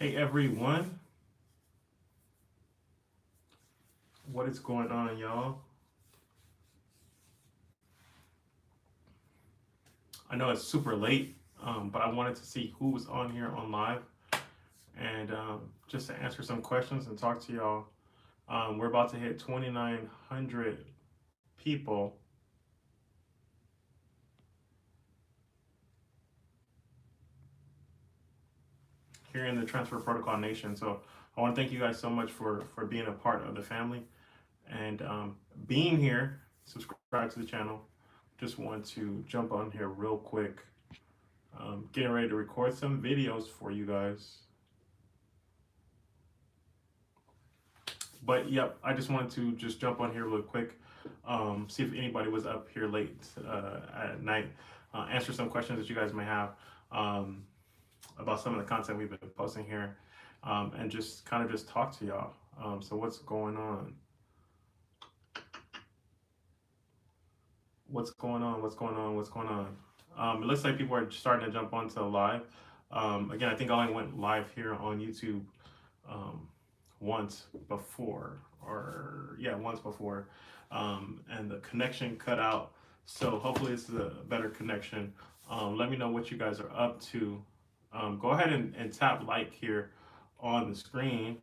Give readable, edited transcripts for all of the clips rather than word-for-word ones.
Hey everyone, what is going on, y'all? I know it's super late, but I wanted to see who was on here on live and just to answer some questions and talk to y'all. We're about to hit 2,900 people here in the Transfer Protocol Nation. So I want to thank you guys so much for being a part of the family and being here. Subscribe to the channel. Just want to jump on here real quick. Getting ready to record some videos for you guys. But yep, I just wanted to just jump on here real quick, see if anybody was up here late at night, answer some questions that you guys may have um, about some of the content we've been posting here, and just kind of just talk to y'all. So what's going on? What's going on? What's going on? What's going on? It looks like people are starting to jump onto live. Again, I think I only went live here on YouTube um, once before, or yeah, once before, and the connection cut out. So hopefully this is a better connection. Let me know what you guys are up to. Go ahead and tap like here on the screen,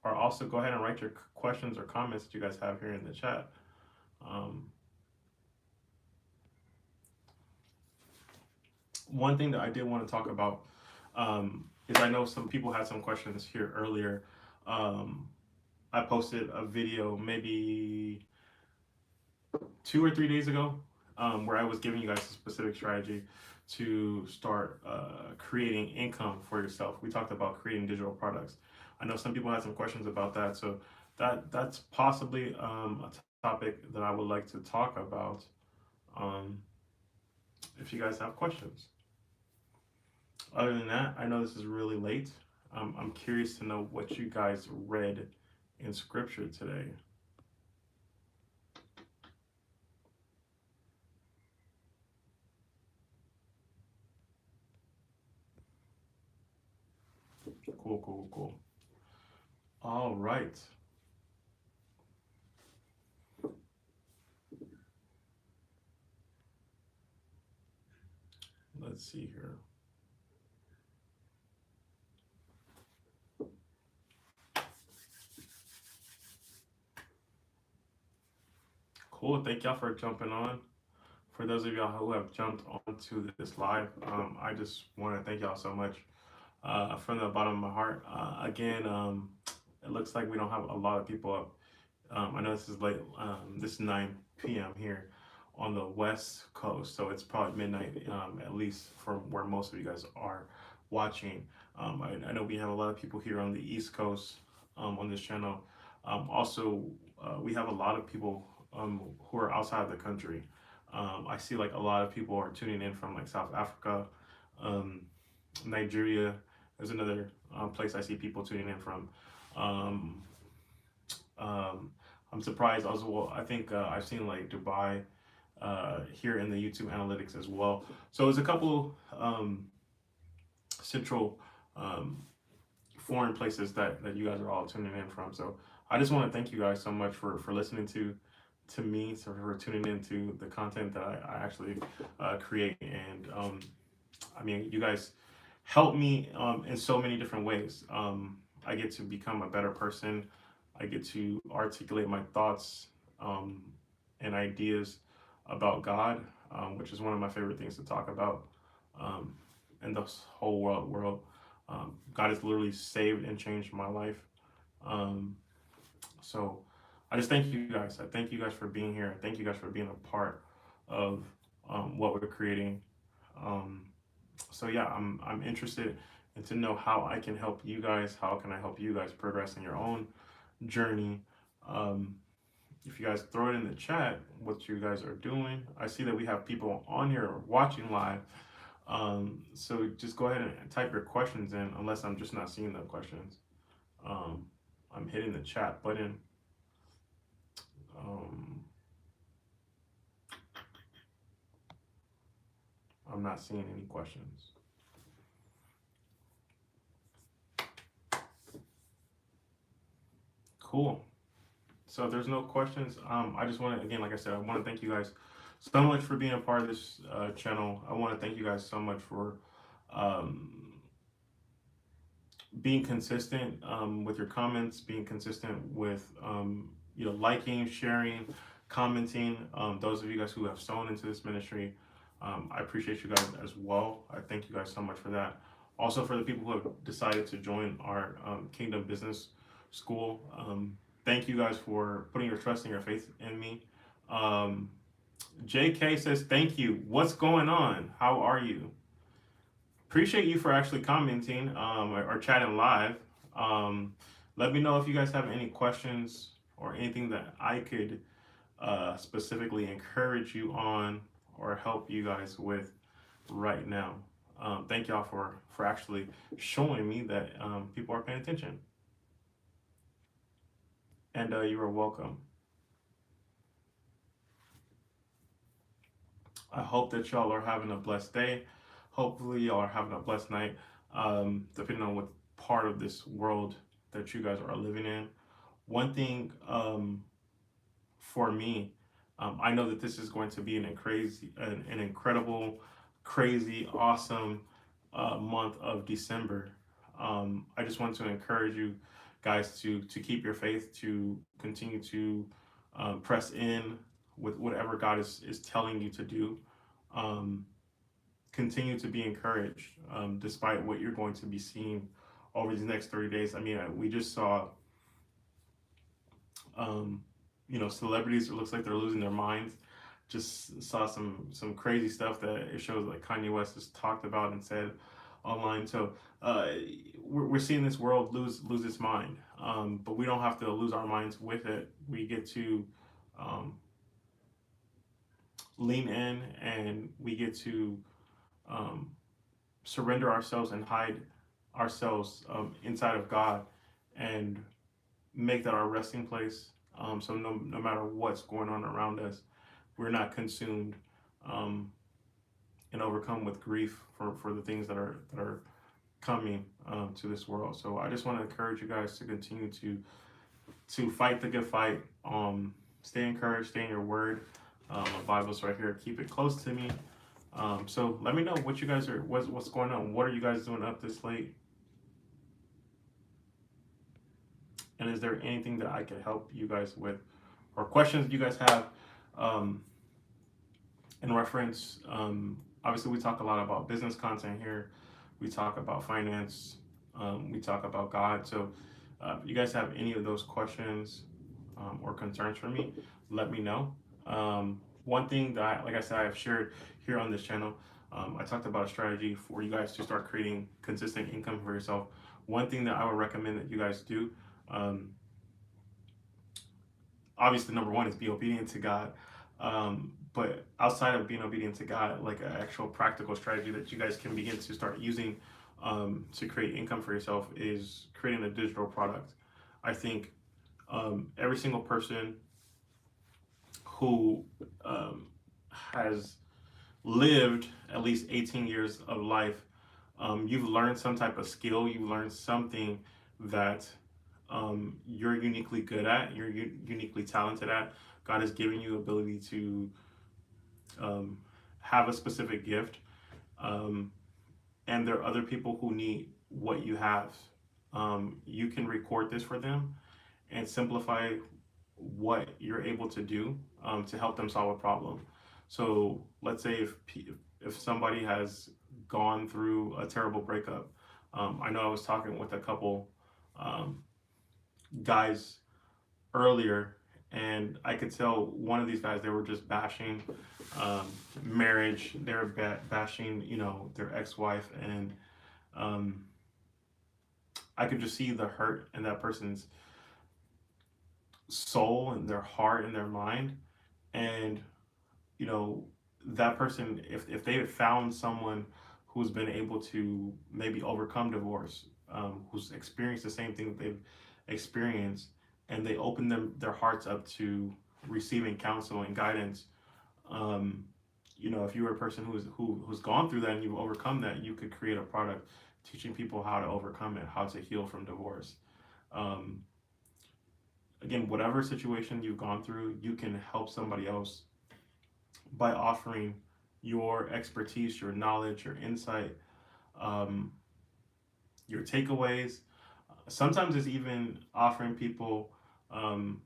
or also go ahead and write your questions or comments that you guys have here in the chat. Um, One thing that I did want to talk about is I know some people had some questions here earlier. Um, I posted a video maybe 2 or 3 days ago where I was giving you guys a specific strategy to start creating income for yourself. We talked about creating digital products. I know some people had some questions about that, so that's possibly a topic that I would like to talk about um, if you guys have questions. Other than that, I know this is really late. I'm curious to know what you guys read in scripture today. Cool, cool, cool. All right. Let's see here. Cool. Thank y'all for jumping on. For those of y'all who have jumped onto this live, I just want to thank y'all so much from the bottom of my heart. Again, it looks like we don't have a lot of people up. I know this is late. This is 9 p.m. here on the West Coast, so it's probably midnight, at least from where most of you guys are watching. I know we have a lot of people here on the East Coast on this channel. Also, we have a lot of people who are outside of the country. I see like a lot of people are tuning in from like South Africa, um, Nigeria. There's another place I see people tuning in from. Um, um, I'm surprised as well. I think I've seen like Dubai here in the YouTube analytics as well. So there's a couple central um, foreign places that you guys are all tuning in from. So I just want to thank you guys so much for listening to me, so for tuning into the content that I actually create. And I mean, you guys help me in so many different ways. I get to become a better person. I get to articulate my thoughts um, and ideas about God, which is one of my favorite things to talk about um, in this whole world. God has literally saved and changed my life. Um, so I just thank you guys. I thank you guys for being here. I thank you guys for being a part of what we're creating. Um, so yeah, I'm interested in to know how I can help you guys. How can I help you guys progress in your own journey? Um, if you guys throw it in the chat, what you guys are doing. I see that we have people on here watching live. So just go ahead and type your questions in, unless I'm just not seeing the questions. Um, I'm hitting the chat button. Um, I'm not seeing any questions. Cool. So if there's no questions, I just want to, again, like I said, I want to thank you guys so much for being a part of this channel. I want to thank you guys so much for um, being consistent with your comments, being consistent with liking, sharing, commenting. Those of you guys who have sown into this ministry, I appreciate you guys as well. I thank you guys so much for that. Also, for the people who have decided to join our Kingdom Business School, thank you guys for putting your trust and your faith in me. Um, JK says, thank you. What's going on? How are you? Appreciate you for actually commenting or chatting live. Let me know if you guys have any questions or anything that I could specifically encourage you on or help you guys with right now. Thank y'all for actually showing me that people are paying attention. And you are welcome. I hope that y'all are having a blessed day. Hopefully, y'all are having a blessed night, depending on what part of this world that you guys are living in. One thing for me, I know that this is going to be an incredible, crazy, awesome month of December. I just want to encourage you guys to keep your faith, to continue to press in with whatever God is telling you to do. Continue to be encouraged despite what you're going to be seeing over these next 30 days. I mean, we just saw, celebrities, it looks like they're losing their minds. Just saw some crazy stuff that it shows like Kanye West has talked about and said online. So we're seeing this world lose its mind, but we don't have to lose our minds with it. We get to lean in, and we get to surrender ourselves and hide ourselves inside of God and make that our resting place. So no matter what's going on around us, we're not consumed and overcome with grief for the things that are coming to this world. So I just want to encourage you guys to continue to fight the good fight. Stay encouraged, stay in your word. My Bible's right here. Keep it close to me. So let me know what you guys are, what's going on. What are you guys doing up this late? And is there anything that I can help you guys with, or questions you guys have in reference? Obviously, we talk a lot about business content here. We talk about finance. We talk about God. So if you guys have any of those questions or concerns for me, let me know. One thing that, like I said, I have shared here on this channel, I talked about a strategy for you guys to start creating consistent income for yourself. One thing that I would recommend that you guys do, obviously, number one is be obedient to God. But outside of being obedient to God, like an actual practical strategy that you guys can begin to start using to create income for yourself is creating a digital product. I think every single person who has lived at least 18 years of life, you've learned some type of skill, you've learned something that you're uniquely good at, you're uniquely talented at. God has given you ability to have a specific gift, and there are other people who need what you have. You can record this for them and simplify what you're able to do to help them solve a problem. So let's say if somebody has gone through a terrible breakup, I know I was talking with a couple guys earlier, and I could tell one of these guys, they were just bashing marriage. They were bashing, their ex-wife, and I could just see the hurt in that person's soul and their heart and their mind. And that person, if they had found someone who's been able to maybe overcome divorce, who's experienced the same thing that they've experienced, and they open their hearts up to receiving counsel and guidance, if you were a person who's gone through that and you've overcome that, you could create a product teaching people how to overcome it, how to heal from divorce. again, whatever situation you've gone through, you can help somebody else by offering your expertise, your knowledge, your insight, um, your takeaways. Sometimes it's even offering people, um,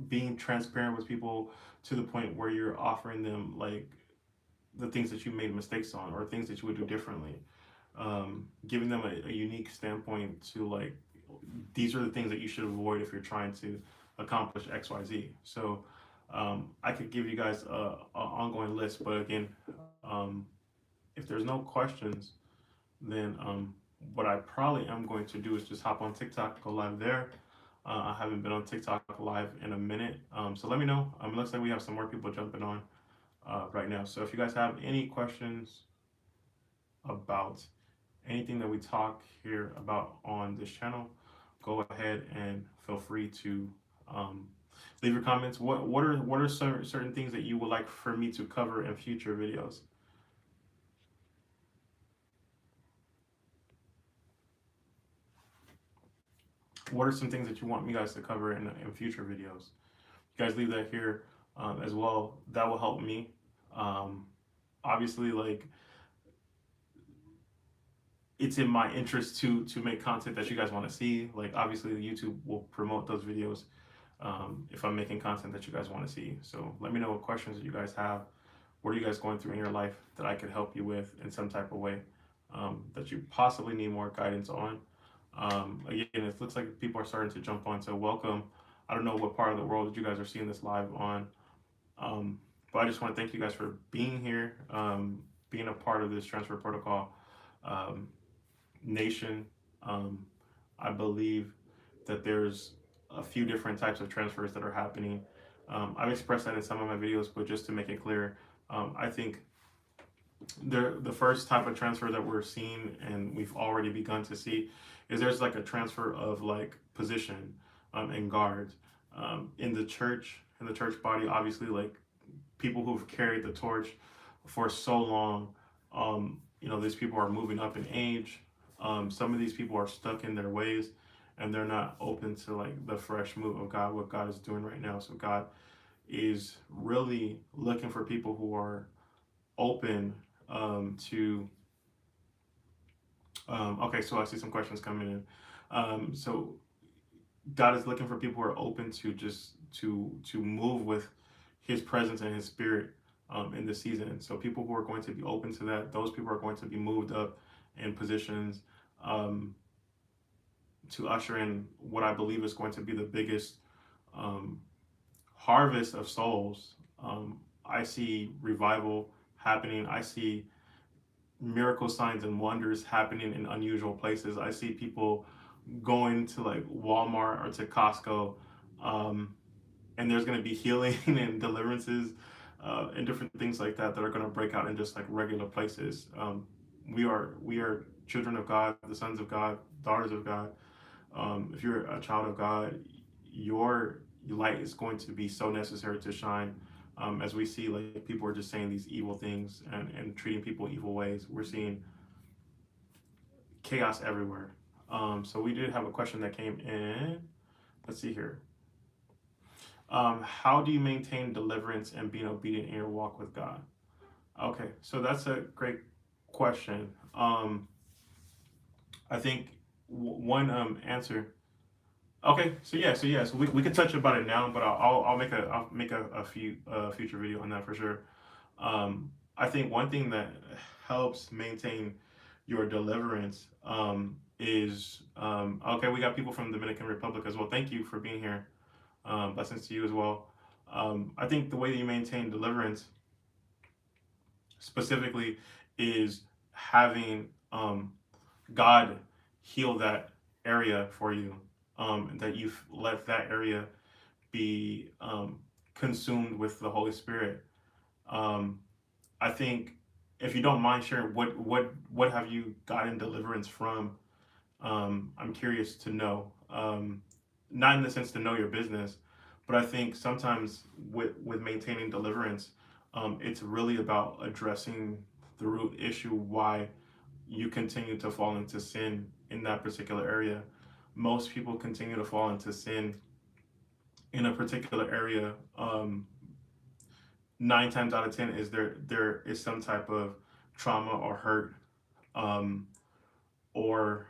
being transparent with people to the point where you're offering them like the things that you made mistakes on or things that you would do differently. Giving them a unique standpoint to like these are the things that you should avoid if you're trying to accomplish XYZ. So I could give you guys a ongoing list, but again, if there's no questions, then what I probably am going to do is just hop on TikTok, go live there. I haven't been on TikTok live in a minute, so let me know. It looks like we have some more people jumping on right now. So if you guys have any questions about anything that we talk here about on this channel, go ahead and feel free to um, leave your comments. What are certain things that you would like for me to cover in future videos? What are some things that you want me guys to cover in future videos? You guys leave that here as well. That will help me. Um, Obviously, like it's in my interest to make content that you guys want to see. Like obviously, YouTube will promote those videos if I'm making content that you guys want to see. So let me know what questions that you guys have. What are you guys going through in your life that I could help you with in some type of way that you possibly need more guidance on? Again, it looks like people are starting to jump on. So welcome. I don't know what part of the world you guys are seeing this live on, but I just want to thank you guys for being here, being a part of this transfer protocol um, nation. Um, I believe that there's a few different types of transfers that are happening. I've expressed that in some of my videos, but just to make it clear, I think the first type of transfer that we're seeing and we've already begun to see is there's like a transfer of like position and guards in the church body. Obviously, like people who've carried the torch for so long, these people are moving up in age. Some of these people are stuck in their ways and they're not open to like the fresh move of God, what God is doing right now. So God is really looking for people who are open to okay, so I see some questions coming in. So God is looking for people who are open to just to move with his presence and his spirit in this season. So people who are going to be open to that, those people are going to be moved up in positions um, to usher in what I believe is going to be the biggest um, harvest of souls. I see revival happening. I see miracle signs and wonders happening in unusual places. I see people going to like Walmart or to Costco, and there's going to be healing and deliverances and different things like that that are going to break out in just like regular places. We are children of God, the sons of God, daughters of God. If you're a child of God, your light is going to be so necessary to shine. As we see, like people are just saying these evil things and treating people evil ways. We're seeing chaos everywhere. So we did have a question that came in. Let's see here. How do you maintain deliverance and being obedient in your walk with God? Okay, so that's a great question. I think one answer. Okay, so we could touch about it now, but I'll make a few future video on that for sure. I think one thing that helps maintain your deliverance is okay. We got people from the Dominican Republic as well. Thank you for being here. Blessings to you as well. I think the way that you maintain deliverance specifically is having God heal that area for you, that you've let that area be consumed with the Holy Spirit. Um, I think if you don't mind sharing, what have you gotten deliverance from? I'm curious to know. Not in the sense to know your business, but I think sometimes with maintaining deliverance, it's really about addressing the root issue why you continue to fall into sin in that particular area. most people continue to fall into sin in a particular area, 9 times out of 10 is there is some type of trauma or hurt, um, or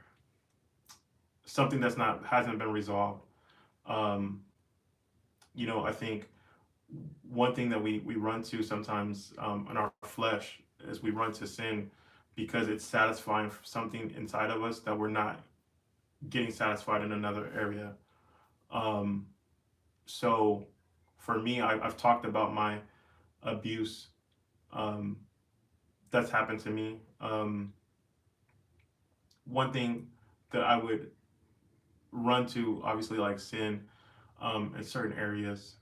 something that's not hasn't been resolved. Um, I think one thing that we run to sometimes, in our flesh, is we run to sin because it's satisfying something inside of us that we're not getting satisfied in another area. Um, so for me, I've talked about my abuse, um, that's happened to me. One thing that I would run to, obviously, like sin, in certain areas.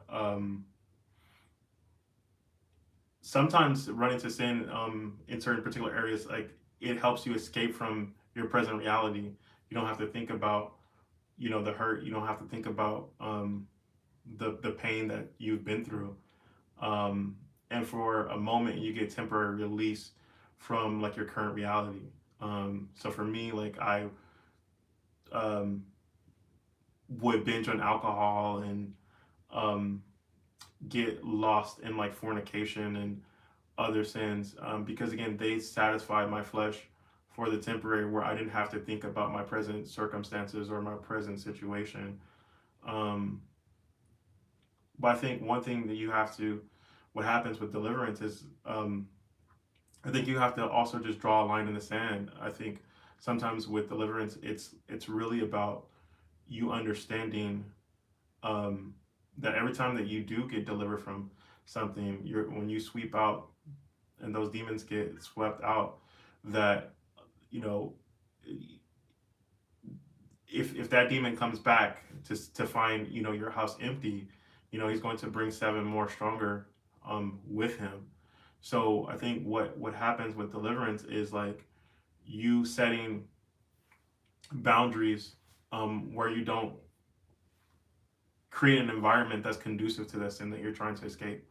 Um, Sometimes running to sin, in certain particular areas, like, it helps you escape from your present reality. You don't have to think about, the hurt. You don't have to think about, the pain that you've been through. Um, and for a moment, you get temporary release from, like, your current reality. So for me, like, I, um, would binge on alcohol and, um, get lost in, like, fornication and other sins, because again they satisfied my flesh for the temporary, where I didn't have to think about my present circumstances or my present situation. Um, but I think one thing that you have to, what happens with deliverance is, I think you have to also just draw a line in the sand. I think sometimes with deliverance, it's really about you understanding, um, that every time that you do get delivered from something, when you sweep out and those demons get swept out, that, you know if that demon comes back to find, your house empty, he's going to bring seven more stronger, with him. So I think what happens with deliverance is, like, you setting boundaries, where you don't create an environment that's conducive to that sin that you're trying to escape.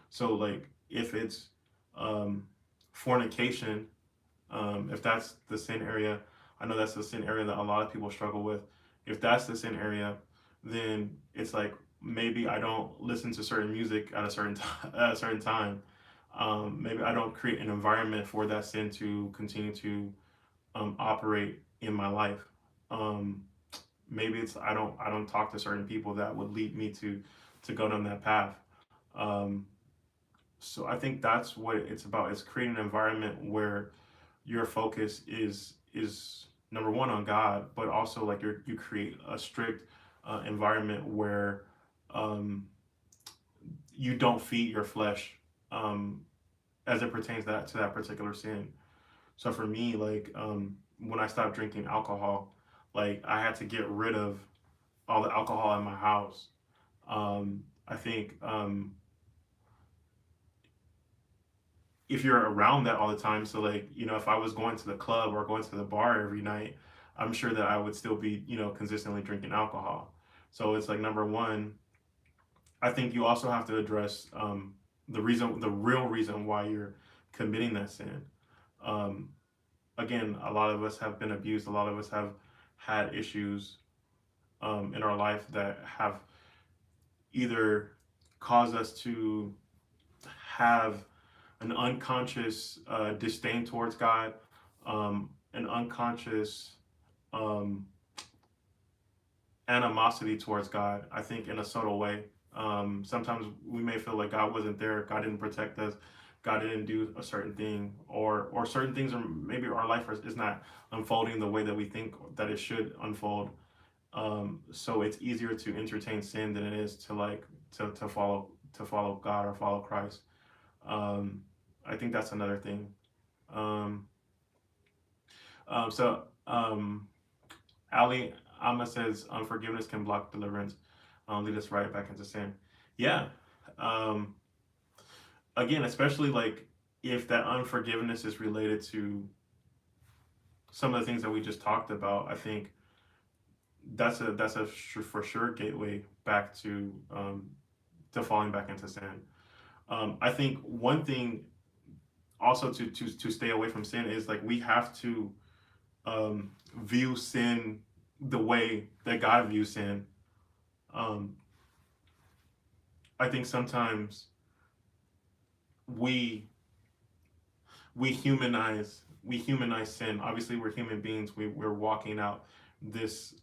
So, like, if it's, um, fornication, if that's the sin area, I know that's the sin area that a lot of people struggle with. If that's the sin area, then it's like, maybe I don't listen to certain music at a certain at a certain time. Maybe I don't create an environment for that sin to continue to, operate in my life. Um, Maybe it's I don't talk to certain people that would lead me to go down that path. Um, so I think that's what it's about. It's creating an environment where your focus is number one on God, but also, like, you create a strict, environment where, um, you don't feed your flesh, um, as it pertains to that particular sin. So for me, like, when I stopped drinking alcohol, like, I had to get rid of all the alcohol in my house. I think, if you're around that all the time, so, like, if I was going to the club or going to the bar every night, I'm sure that I would still be, consistently drinking alcohol. So it's like, number one, I think you also have to address, the real reason why you're committing that sin. Um, Again, a lot of us have been abused. A lot of us have had issues, in our life that have either caused us to have an unconscious, disdain towards God, an unconscious, um, animosity towards God. I think in a subtle way. Sometimes we may feel like God wasn't there, God didn't protect us, God didn't do a certain thing, or certain things, or maybe our life is not unfolding the way that we think that it should unfold. So it's easier to entertain sin than it is to, like, to follow God or follow Christ. Um, I think that's another thing. Um, so, Ali Amma says, unforgiveness can block deliverance, lead us right back into sin. Yeah. Um, Again, especially, like, if that unforgiveness is related to some of the things that we just talked about, I think that's a for sure gateway back to falling back into sin. I think one thing also to stay away from sin is, like, we have to, view sin the way that God views sin. Um, I think sometimes we we humanize sin. Obviously, we're human beings. We're walking out this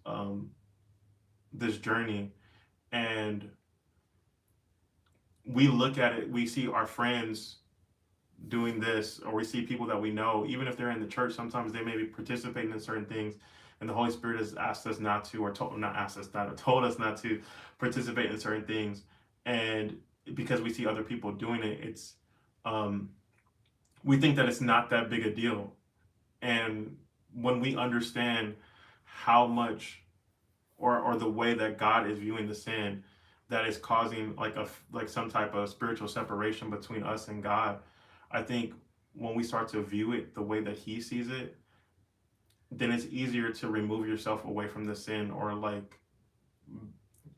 this journey, and we look at it. We see our friends doing this, or we see people that we know, even if they're in the church. Sometimes they may be participating in certain things, and the Holy Spirit has asked us not to, or told not asked us not, or told us not to participate in certain things, and because we see other people doing it, it's um, we think that it's not that big a deal. And when we understand how much, or the way that God is viewing the sin that is causing like some type of spiritual separation between us and God, I think when we start to view it the way that He sees it, then it's easier to remove yourself away from the sin, or like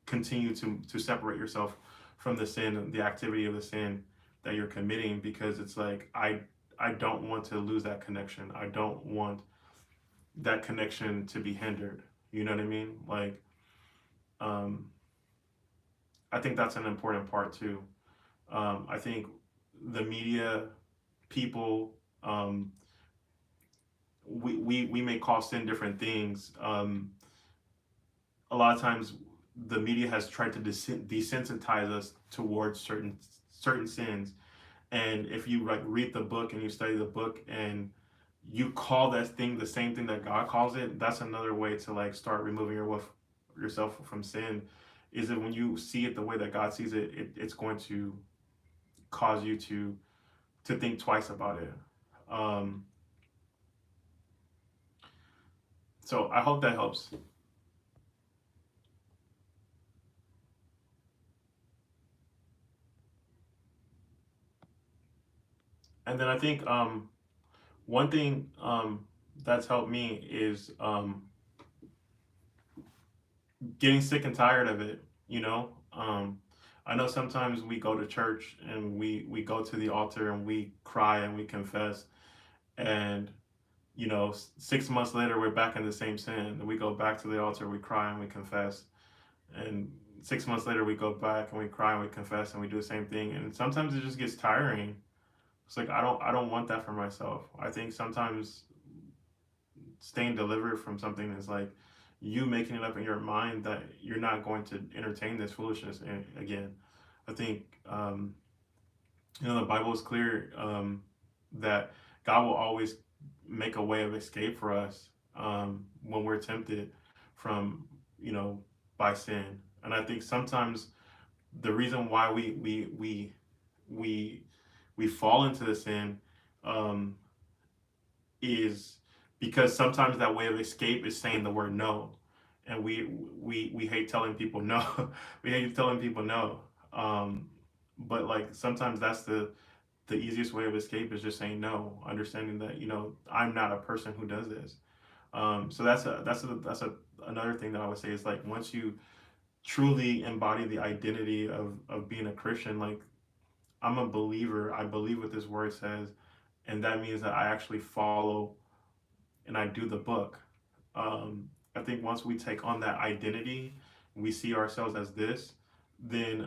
continue to separate yourself from the sin and the activity of the sin that you're committing, because it's like I don't want to lose that connection. I don't want that connection to be hindered. You know what I mean? Like, um, I think that's an important part too. I think the media, people, we may call sin different things. A lot of times, the media has tried to desensitize us towards certain sins. And if you like read the book and you study the book and you call that thing the same thing that God calls it, that's another way to like start removing yourself from sin. Is that when you see it the way that God sees it, it's going to cause you to think twice about it. Um, so I hope that helps. And then I think one thing that's helped me is getting sick and tired of it. You know, I know sometimes we go to church and we go to the altar and we cry and we confess, and 6 months later we're back in the same sin. We go back to the altar, we cry and we confess, and 6 months later we go back and we cry and we confess and we do the same thing. And sometimes it just gets tiring. It's like I don't want that for myself. I think sometimes staying delivered from something is like you making it up in your mind that you're not going to entertain this foolishness again. I think the Bible is clear, that God will always make a way of escape for us when we're tempted from by sin. And I think sometimes the reason why we we fall into the sin um, is because sometimes that way of escape is saying the word no, and we hate telling people no. We hate telling people no. But like sometimes that's the easiest way of escape, is just saying no, understanding that I'm not a person who does this. So that's another thing that I would say is like once you truly embody the identity of being a Christian, like I'm a believer. I believe what this word says, and that means that I actually follow and I do the book. I think once we take on that identity, we see ourselves as this, then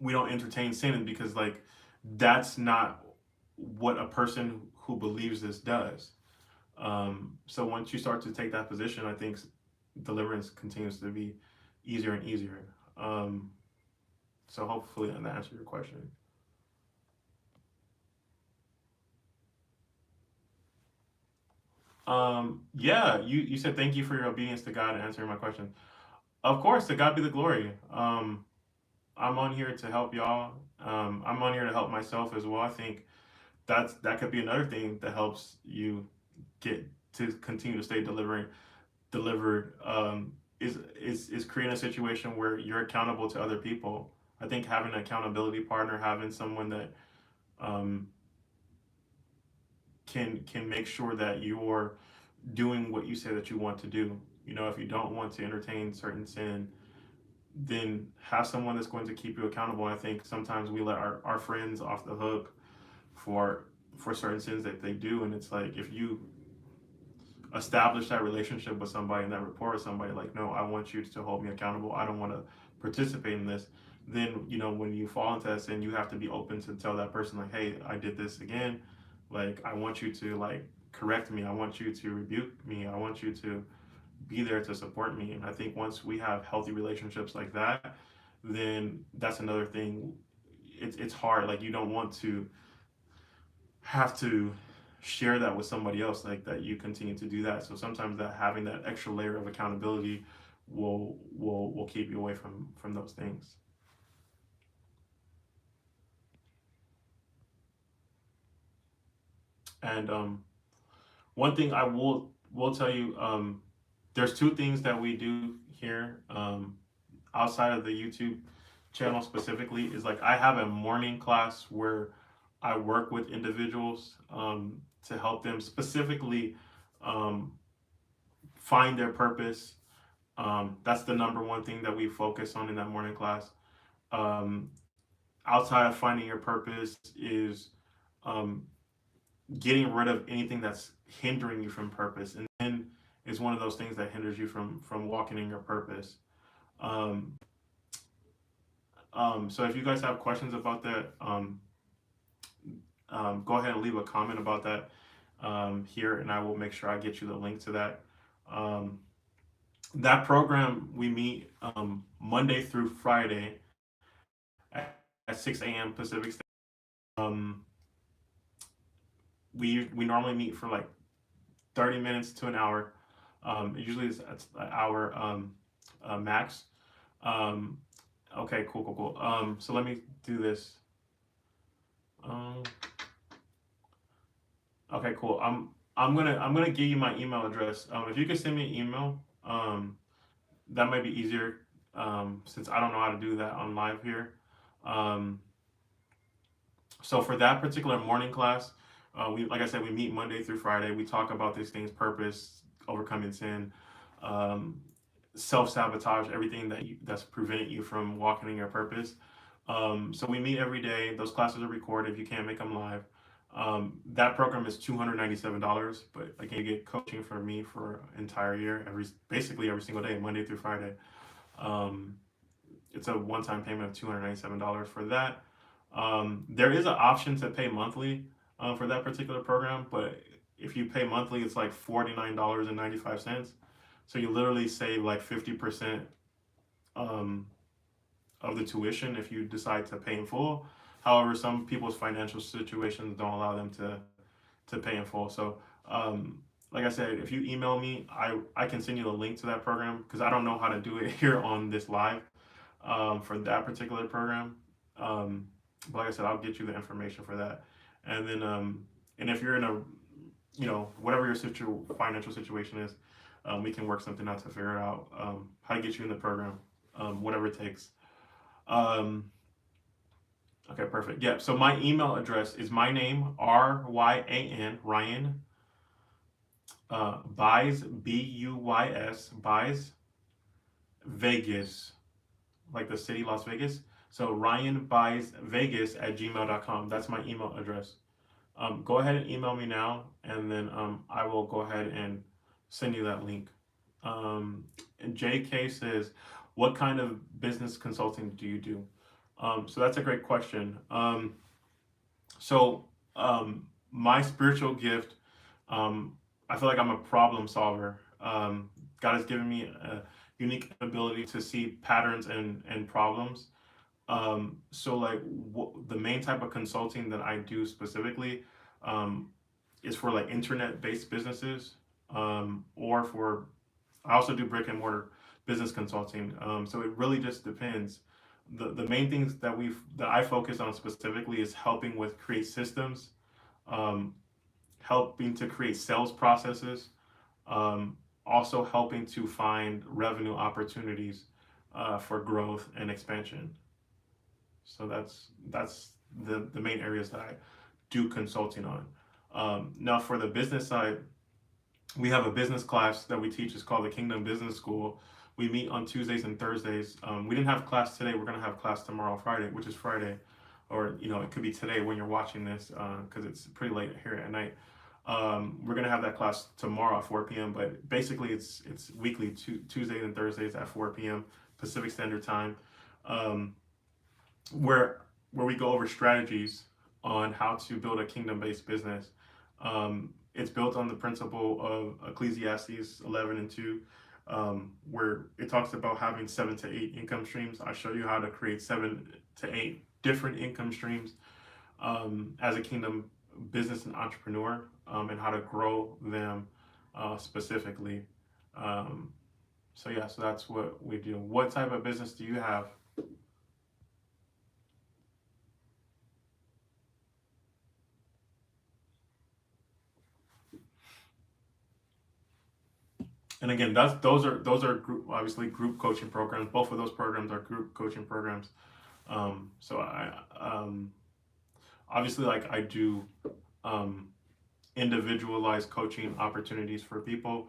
we don't entertain sin, because like that's not what a person who believes this does. So once you start to take that position, I think deliverance continues to be easier and easier. So hopefully that answered your question. Yeah, you said thank you for your obedience to God and answering my question. Of course, to God be the glory. I'm on here to help y'all. I'm on here to help myself as well. I think that could be another thing that helps you get to continue to stay delivered. Is creating a situation where you're accountable to other people. I think having an accountability partner, having someone that um, can make sure that you're doing what you say that you want to do. If you don't want to entertain certain sin, then have someone that's going to keep you accountable. I think sometimes we let our friends off the hook for certain sins that they do, and it's like if you establish that relationship with somebody and that rapport with somebody, like, no, I want you to hold me accountable. I don't want to participate in this. Then, when you fall into that sin, you have to be open to tell that person, like, hey, I did this again. Like, I want you to, like, correct me. I want you to rebuke me. I want you to be there to support me. And I think once we have healthy relationships like that, then that's another thing. It's hard. Like, you don't want to have to share that with somebody else, like that you continue to do that. So sometimes that having that extra layer of accountability will keep you away from those things. And one thing I will tell you, there's two things that we do here, outside of the YouTube channel specifically, is like I have a morning class where I work with individuals, to help them specifically, um, find their purpose. That's the number one thing that we focus on in that morning class. Um, Outside of finding your purpose is, um, getting rid of anything that's hindering you from purpose, and then is one of those things that hinders you from walking in your purpose. Um, so if you guys have questions about that, go ahead and leave a comment about that, here, and I will make sure I get you the link to that. Um, that program, we meet, Monday through Friday at 6 a.m. Pacific Standard. Um, we normally meet for like 30 minutes to an hour. Usually it's an hour, max. Um, okay, cool. So let me do this. Um, okay, cool. I'm gonna give you my email address. If you could send me an email, that might be easier. Since I don't know how to do that on live here. Um, so for that particular morning class, we, like I said, we meet Monday through Friday. We talk about these things: purpose, overcoming sin, um, self-sabotage, everything that's preventing you from walking in your purpose. So we meet every day. Those classes are recorded if you can't make them live. That program is $297, but again, you get coaching from me for an entire year, basically every single day, Monday through Friday. Um, it's a one-time payment of $297 for that. There is an option to pay monthly, for that particular program, but if you pay monthly, it's like $49.95. So you literally save like 50%, um, of the tuition if you decide to pay in full. However, some people's financial situations don't allow them to pay in full. So, like I said, if you email me, I can send you the link to that program because I don't know how to do it here on this live, for that particular program. Um, but like I said, I'll get you the information for that. And then, and if you're in a, whatever your financial situation is, we can work something out to figure out, how to get you in the program, whatever it takes. Um, okay, perfect. Yeah. So my email address is my name, Ryan, buys, buys, Vegas, like the city, Las Vegas. So Ryan buys Vegas at gmail.com. That's my email address. Go ahead and email me now, and then, I will go ahead and send you that link. And JK says, what kind of business consulting do you do? So that's a great question. So, my spiritual gift, I feel like I'm a problem solver. God has given me a unique ability to see patterns and problems. So like the main type of consulting that I do specifically, um, is for like internet-based businesses, or for I also do brick and mortar business consulting. So it really just depends. The main things that I focus on specifically is helping with create systems, um, helping to create sales processes, also helping to find revenue opportunities, for growth and expansion. So that's the main areas that I do consulting on. Now for the business side, we have a business class that we teach. It's called the Kingdom Business School. We meet on Tuesdays and Thursdays. We didn't have class today. We're gonna have class tomorrow, Friday, which is Friday, or it could be today when you're watching this, because it's pretty late here at night. We're gonna have that class tomorrow at 4 p.m. But basically, it's weekly, Tuesdays and Thursdays at 4 p.m. Pacific Standard Time, um, where we go over strategies on how to build a kingdom-based business. It's built on the principle of Ecclesiastes 11 and 2, where it talks about having 7 to 8 income streams. I show you how to create 7 to 8 different income streams as a kingdom business and entrepreneur, and how to grow them specifically. Um, so yeah, so that's what we do. What type of business do you have? And again, those are group, obviously group coaching programs. Both of those programs are group coaching programs. So I obviously, like, I do um, individualized coaching opportunities for people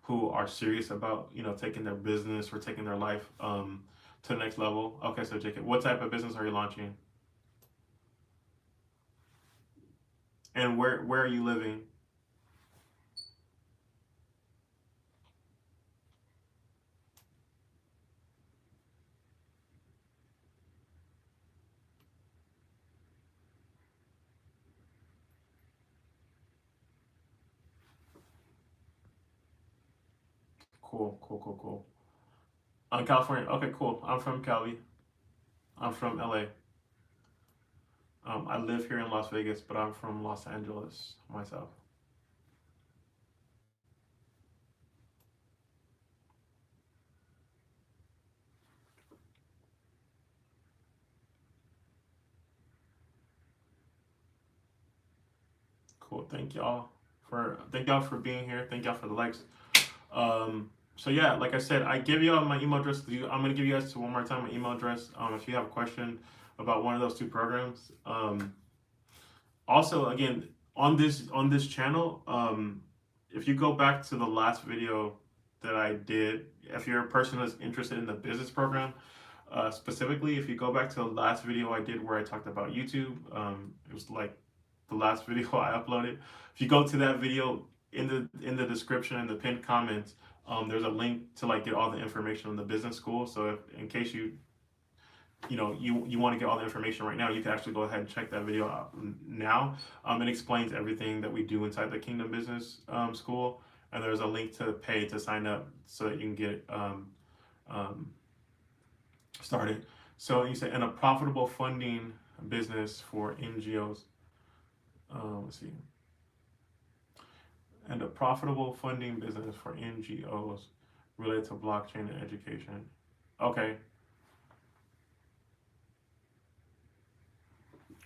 who are serious about, taking their business or taking their life to the next level. Okay, so Jacob, what type of business are you launching, and where are you living? Cool, cool, cool, cool. California. Okay, cool. I'm from Cali. I'm from LA. I live here in Las Vegas, but I'm from Los Angeles myself. Cool. Thank y'all for being here. Thank y'all for the likes. So yeah, like I said, I give you all my email address. I'm gonna give you guys one more time my email address. If you have a question about one of those two programs. Also, again, on this channel, if you go back to the last video that I did, if you're a person that's interested in the business program, specifically, if you go back to the last video I did where I talked about YouTube, it was like the last video I uploaded. If you go to that video, in the description and the pinned comments, there's a link to like get all the information on the business school. So if, in case you want to get all the information right now, you can actually go ahead and check that video out now. It explains everything that we do inside the Kingdom Business School, and there's a link to pay to sign up so that you can get um, started. So you say, in a profitable funding business for NGOs. Let's see. And a profitable funding business for NGOs related to blockchain and education. Okay.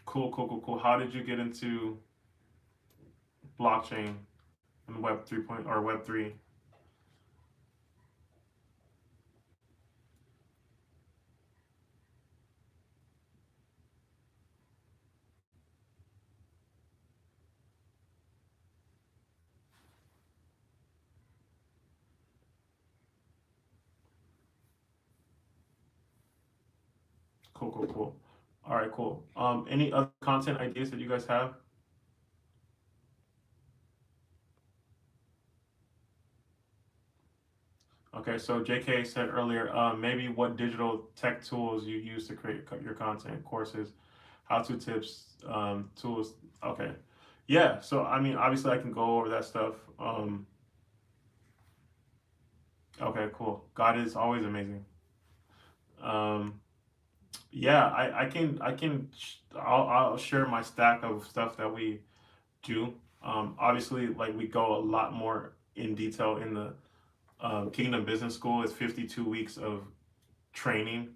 Cool, cool, cool, cool. How did you get into blockchain and Web 3 or Web 3? Cool, cool, cool. All right, cool. Any other content ideas that you guys have? Okay, so JK said earlier, maybe what digital tech tools you use to create your content, courses, how-to tips, tools. Okay, yeah. So I mean, obviously, I can go over that stuff. Okay, cool. God is always amazing. Um, yeah, I'll share my stack of stuff that we do. Obviously, like, we go a lot more in detail in the Kingdom Business School. It's 52 weeks of training.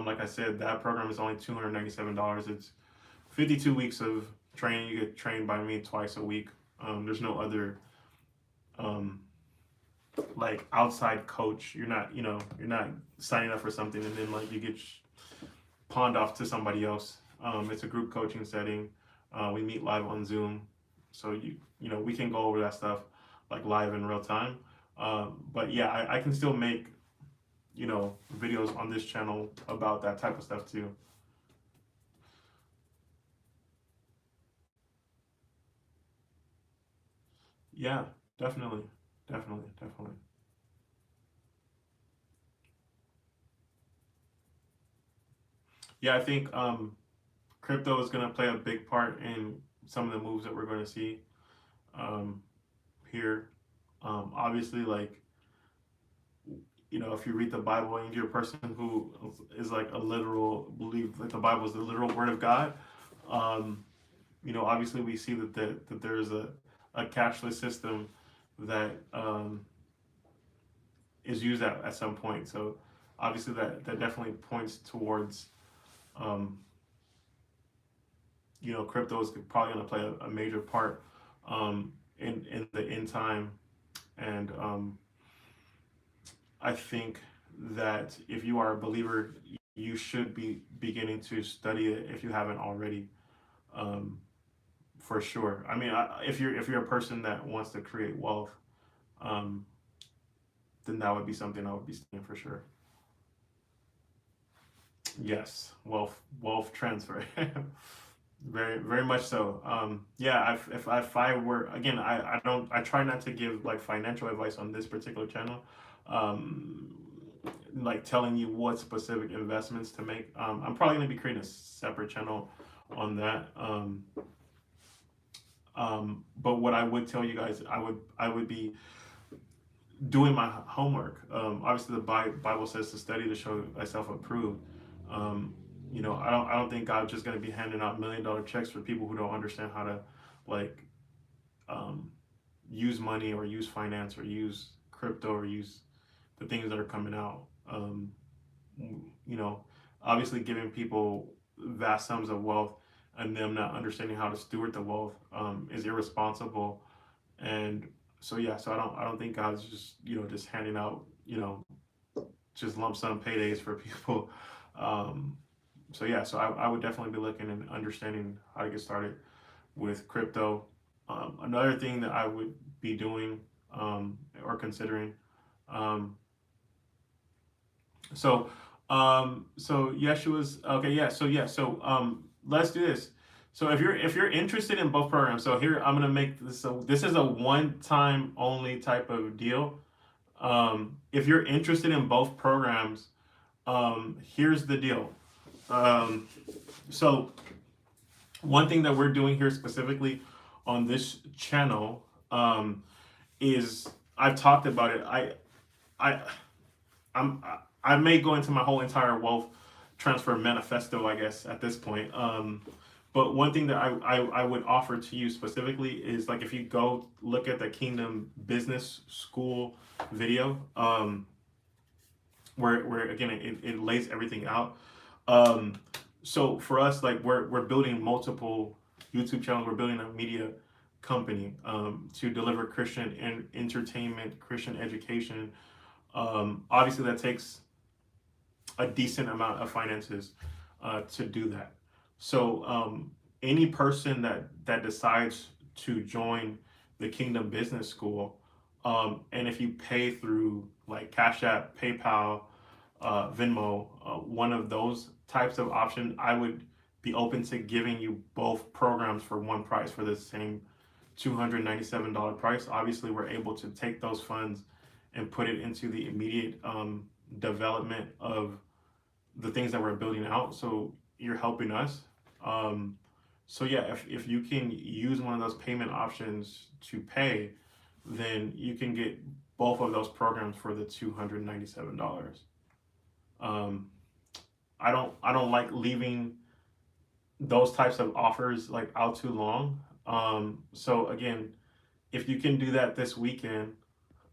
Like I said, that program is only $297. It's 52 weeks of training. You get trained by me twice a week. There's no other um, like outside coach. You're not signing up for something and then like you get pawned off to somebody else. It's a group coaching setting. We meet live on Zoom, so we can go over that stuff like live in real time. But yeah, I can still make videos on this channel about that type of stuff too. Yeah, definitely, definitely, definitely. Yeah, I think crypto is going to play a big part in some of the moves that we're going to see um, here. Obviously, like, if you read the Bible and you're a person who is like a literal believe that the Bible is the literal word of God, um, obviously we see that there is a cashless system that is used at some point. So obviously that definitely points towards um, crypto is probably going to play a major part in the end time, and I think that if you are a believer, you should be beginning to study it if you haven't already, um, for sure. I mean, if you're a person that wants to create wealth, um, then that would be something I would be studying for sure. Yes, wealth transfer. Very, very much so. Yeah, if I were again, I try not to give like financial advice on this particular channel, um, like telling you what specific investments to make. I'm probably gonna be creating a separate channel on that. But what I would tell you guys, I would be doing my homework. Obviously, the Bible says to study to show thyself approved. Um, I don't think God's just going to be handing out $1 million checks for people who don't understand how to like um, use money or use finance or use crypto or use the things that are coming out. You know, Obviously giving people vast sums of wealth and them not understanding how to steward the wealth is irresponsible. And so yeah, so I don't think God's just handing out just lump sum paydays for people. Um, so yeah, so I would definitely be looking and understanding how to get started with crypto. Another thing that I would be doing or considering. Um, so Yeshua's okay. Yeah. So let's do this. So if you're interested in both programs, so here I'm gonna make this. So this is a one time only type of deal. If you're interested in both programs, here's the deal. Um, so one thing that we're doing here specifically on this channel is I've talked about it. I I'm I may go into my whole entire wealth transfer manifesto, I guess, at this point. But one thing that I would offer to you specifically is like if you go look at the Kingdom Business School video, where again it lays everything out. Um, so for us, like we're building multiple YouTube channels. We're building a media company to deliver Christian entertainment, Christian education. Obviously, that takes a decent amount of finances to do that. So any person that decides to join the Kingdom Business School, and if you pay through like Cash App, PayPal, Venmo, one of those types of options, I would be open to giving you both programs for one price for the same $297 price. Obviously, we're able to take those funds and put it into the immediate development of the things that we're building out. So you're helping us. Um, so yeah, if you can use one of those payment options to pay, then you can get both of those programs for the $297. Um, I don't like leaving those types of offers like out too long. So again, if you can do that this weekend,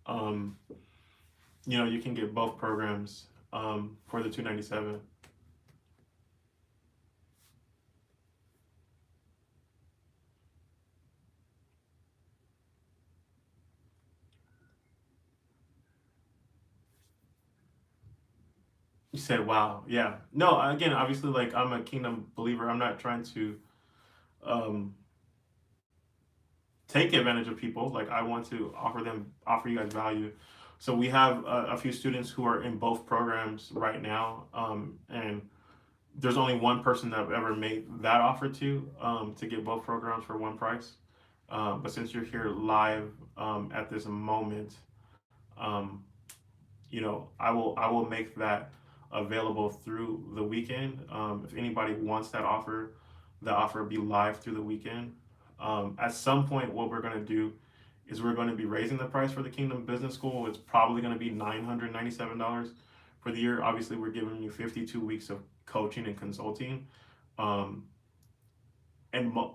um, you can get both programs for the 297. You said, "Wow, yeah." No, again, obviously, like I'm a kingdom believer. I'm not trying to um, take advantage of people. Like I want to offer you guys value. So we have a few students who are in both programs right now, and there's only one person that I've ever made that offer to get both programs for one price. But since you're here live at this moment, um, I will make that available through the weekend. If anybody wants that offer, the offer will be live through the weekend. At some point, what we're going to do is we're going to be raising the price for the Kingdom Business School. It's probably going to be $997 for the year. Obviously, we're giving you 52 weeks of coaching and consulting. Um,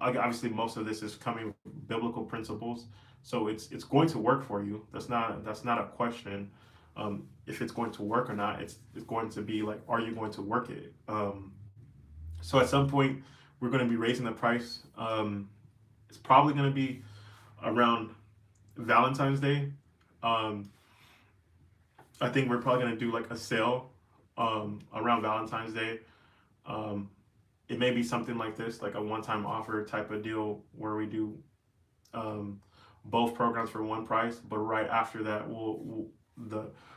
obviously most of this is coming from biblical principles, so it's going to work for you. That's not a question. If it's going to work or not, it's going to be like, are you going to work it? So at some point we're going to be raising the price. It's probably going to be around Valentine's Day. um, I think we're probably going to do like a sale around Valentine's Day. um, it may be something like this, like a one-time offer type of deal where we do um, both programs for one price, but right after that,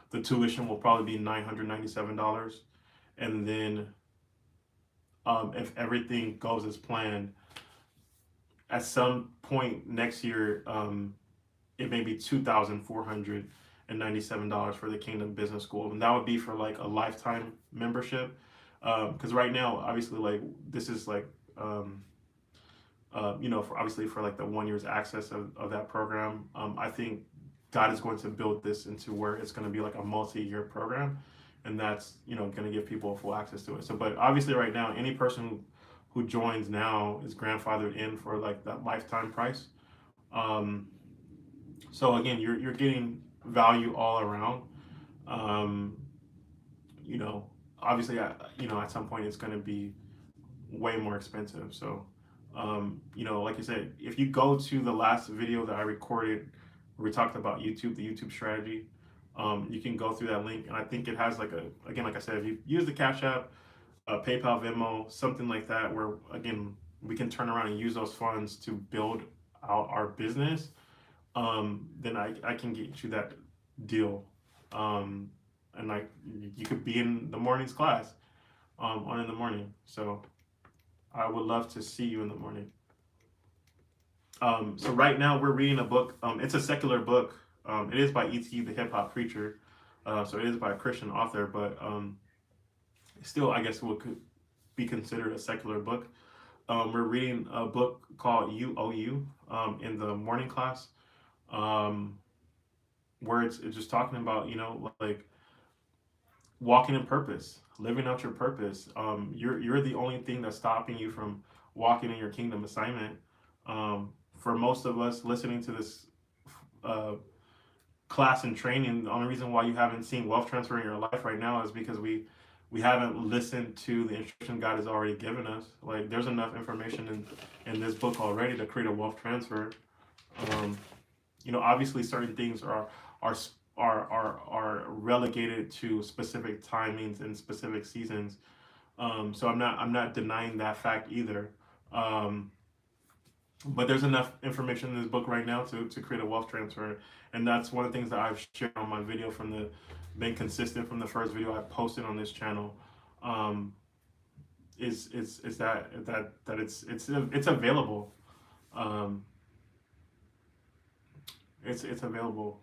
the tuition will probably be $997, and then if everything goes as planned, at some point next year, it may be $2,497 for the Kingdom Business School, and that would be for like a lifetime membership. Because right now, obviously, like this is like for obviously for like the 1 year's access of that program. I think God is going to build this into where it's going to be like a multi-year program, and that's going to give people full access to it. So, but obviously, right now, any person who joins now is grandfathered in for like that lifetime price. Um, so again, you're getting value all around. Um, you know, obviously, at some point, it's going to be way more expensive. So, like you said, if you go to the last video that I recorded where we talked about YouTube, the YouTube strategy, you can go through that link, and I think it has like again, like I said, if you use the Cash App, PayPal, Venmo, something like that, where again we can turn around and use those funds to build out our business, then I can get you that deal, and like you could be in the morning's class on in the morning. So I would love to see you in the morning. So right now we're reading a book. It's a secular book. It is by E.T. the Hip Hop Preacher. So it is by a Christian author, but still, I guess, could be considered a secular book. We're reading a book called UOU in the morning class, um, where it's just talking about, like walking in purpose, living out your purpose. You're the only thing that's stopping you from walking in your kingdom assignment. For most of us listening to this uh, class and training, the only reason why you haven't seen wealth transfer in your life right now is because we haven't listened to the instruction God has already given us. Like there's enough information in this book already to create a wealth transfer. Um, Obviously certain things are are relegated to specific timings and specific seasons. So I'm not denying that fact either. Um, but there's enough information in this book right now to create a wealth transfer, and that's one of the things that I've shared on my video from the been consistent from the first video I posted on this channel. Um, is that it's available. Um, it's available,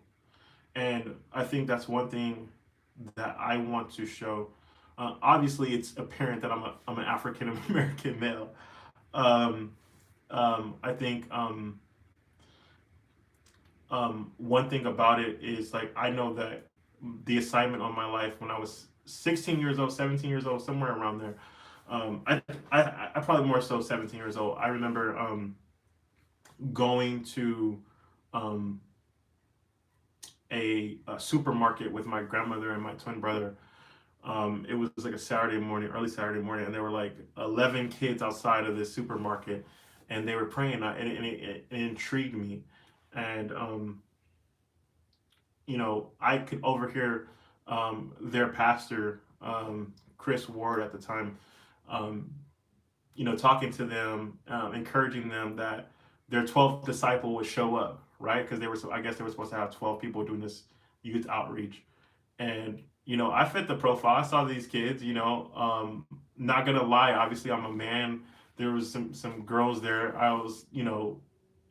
and I think that's one thing that I want to show. Obviously, it's apparent that I'm an African American male. Um, I think one thing about it is like I know that the assignment on my life when I was 16 years old, 17 years old, somewhere around there. I probably more so 17 years old. I remember going to um, a supermarket with my grandmother and my twin brother. It was like a Saturday morning, early Saturday morning, and there were like 11 kids outside of this supermarket, and they were praying, and it intrigued me. And I could overhear their pastor, Chris Ward at the time, um, talking to them, encouraging them that their 12th disciple would show up, right? Because I guess they were supposed to have 12 people doing this youth outreach. And, I fit the profile. I saw these kids, not gonna lie, obviously I'm a man. There was some girls there. I was,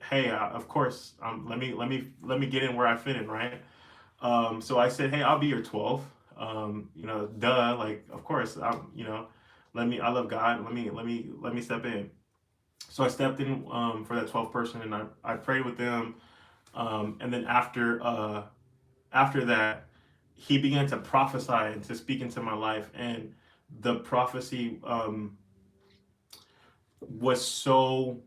hey, of course, let me get in where I fit in, right? So I said, hey, I'll be your 12. Duh, like of course, I love God. Let me step in. So I stepped in for that 12th person, and I prayed with them. And then after that, he began to prophesy and to speak into my life, and the prophecy was so,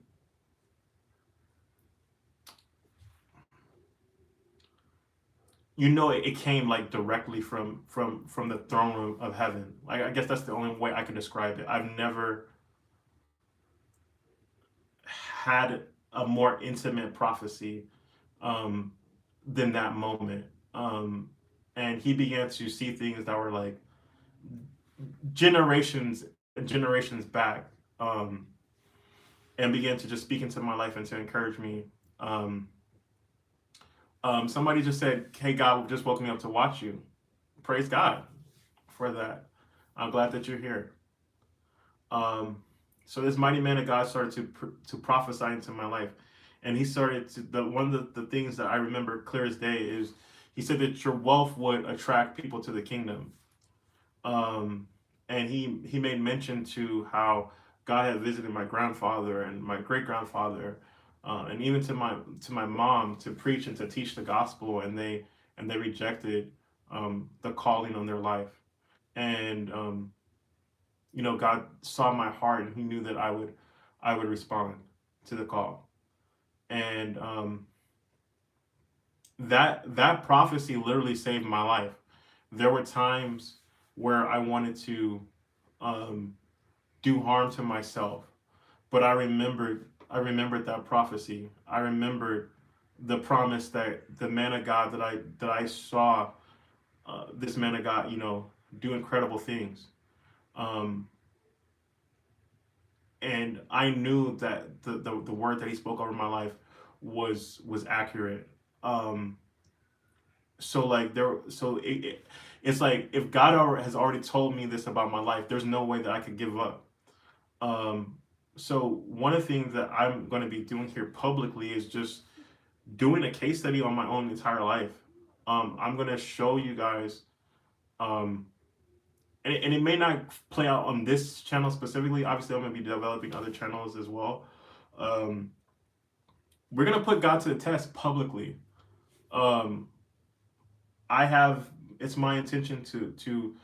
it came like directly from the throne room of heaven. Like, I guess that's the only way I can describe it. I've never had a more intimate prophecy um, than that moment. Um, and he began to see things that were like generations generations back, um, and began to just speak into my life and to encourage me. Um, Somebody just said, "Hey, God just woke me up to watch you." Praise God for that. I'm glad that you're here. Um, so this mighty man of God started to prophesy into my life, and he started to one of the things that I remember clear as day is he said that your wealth would attract people to the kingdom. Um, and he made mention to how God had visited my grandfather and my great grandfather, and even to my mom to preach and to teach the gospel, and they rejected the calling on their life. And God saw my heart, and He knew that I would respond to the call. And that prophecy literally saved my life. There were times where I wanted to um, do harm to myself, but I remembered that prophecy. I remembered the promise that the man of God that I saw, this man of God, do incredible things. Um, and I knew that the word that he spoke over my life was accurate. Um, so like it's like if God has already told me this about my life, there's no way that I could give up. Um, so one of the things that I'm going to be doing here publicly is just doing a case study on my own entire life. I'm going to show you guys, um, and it may not play out on this channel specifically. Obviously, I'm going to be developing other channels as well. Um, we're going to put God to the test publicly. Um, I have it's my intention to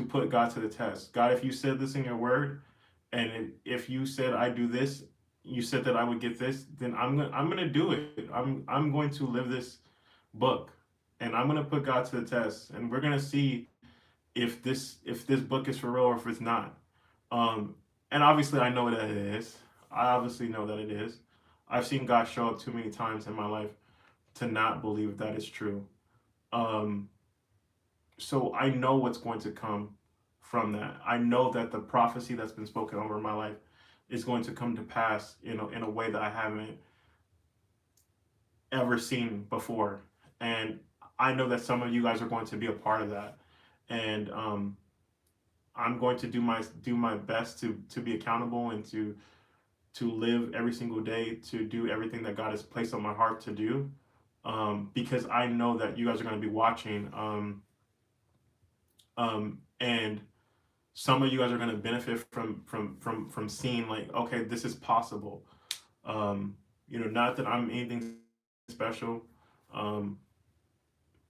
put God to the test. God, if you said this in your word, and if you said I do this, you said that I would get this, then I'm gonna do it. I'm going to live this book, and I'm gonna put God to the test, and we're gonna see if this book is for real or if it's not. Um, and obviously I know that it is. I obviously know that it is. I've seen God show up too many times in my life to not believe that is true. Um, so I know what's going to come from that. I know that the prophecy that's been spoken over my life is going to come to pass in a way that I haven't ever seen before. And I know that some of you guys are going to be a part of that. And I'm going to do my best to be accountable and to live every single day to do everything that God has placed on my heart to do. Because I know that you guys are going to be watching. And some of you guys are going to benefit from seeing, like, okay, this is possible. Not that I'm anything special. um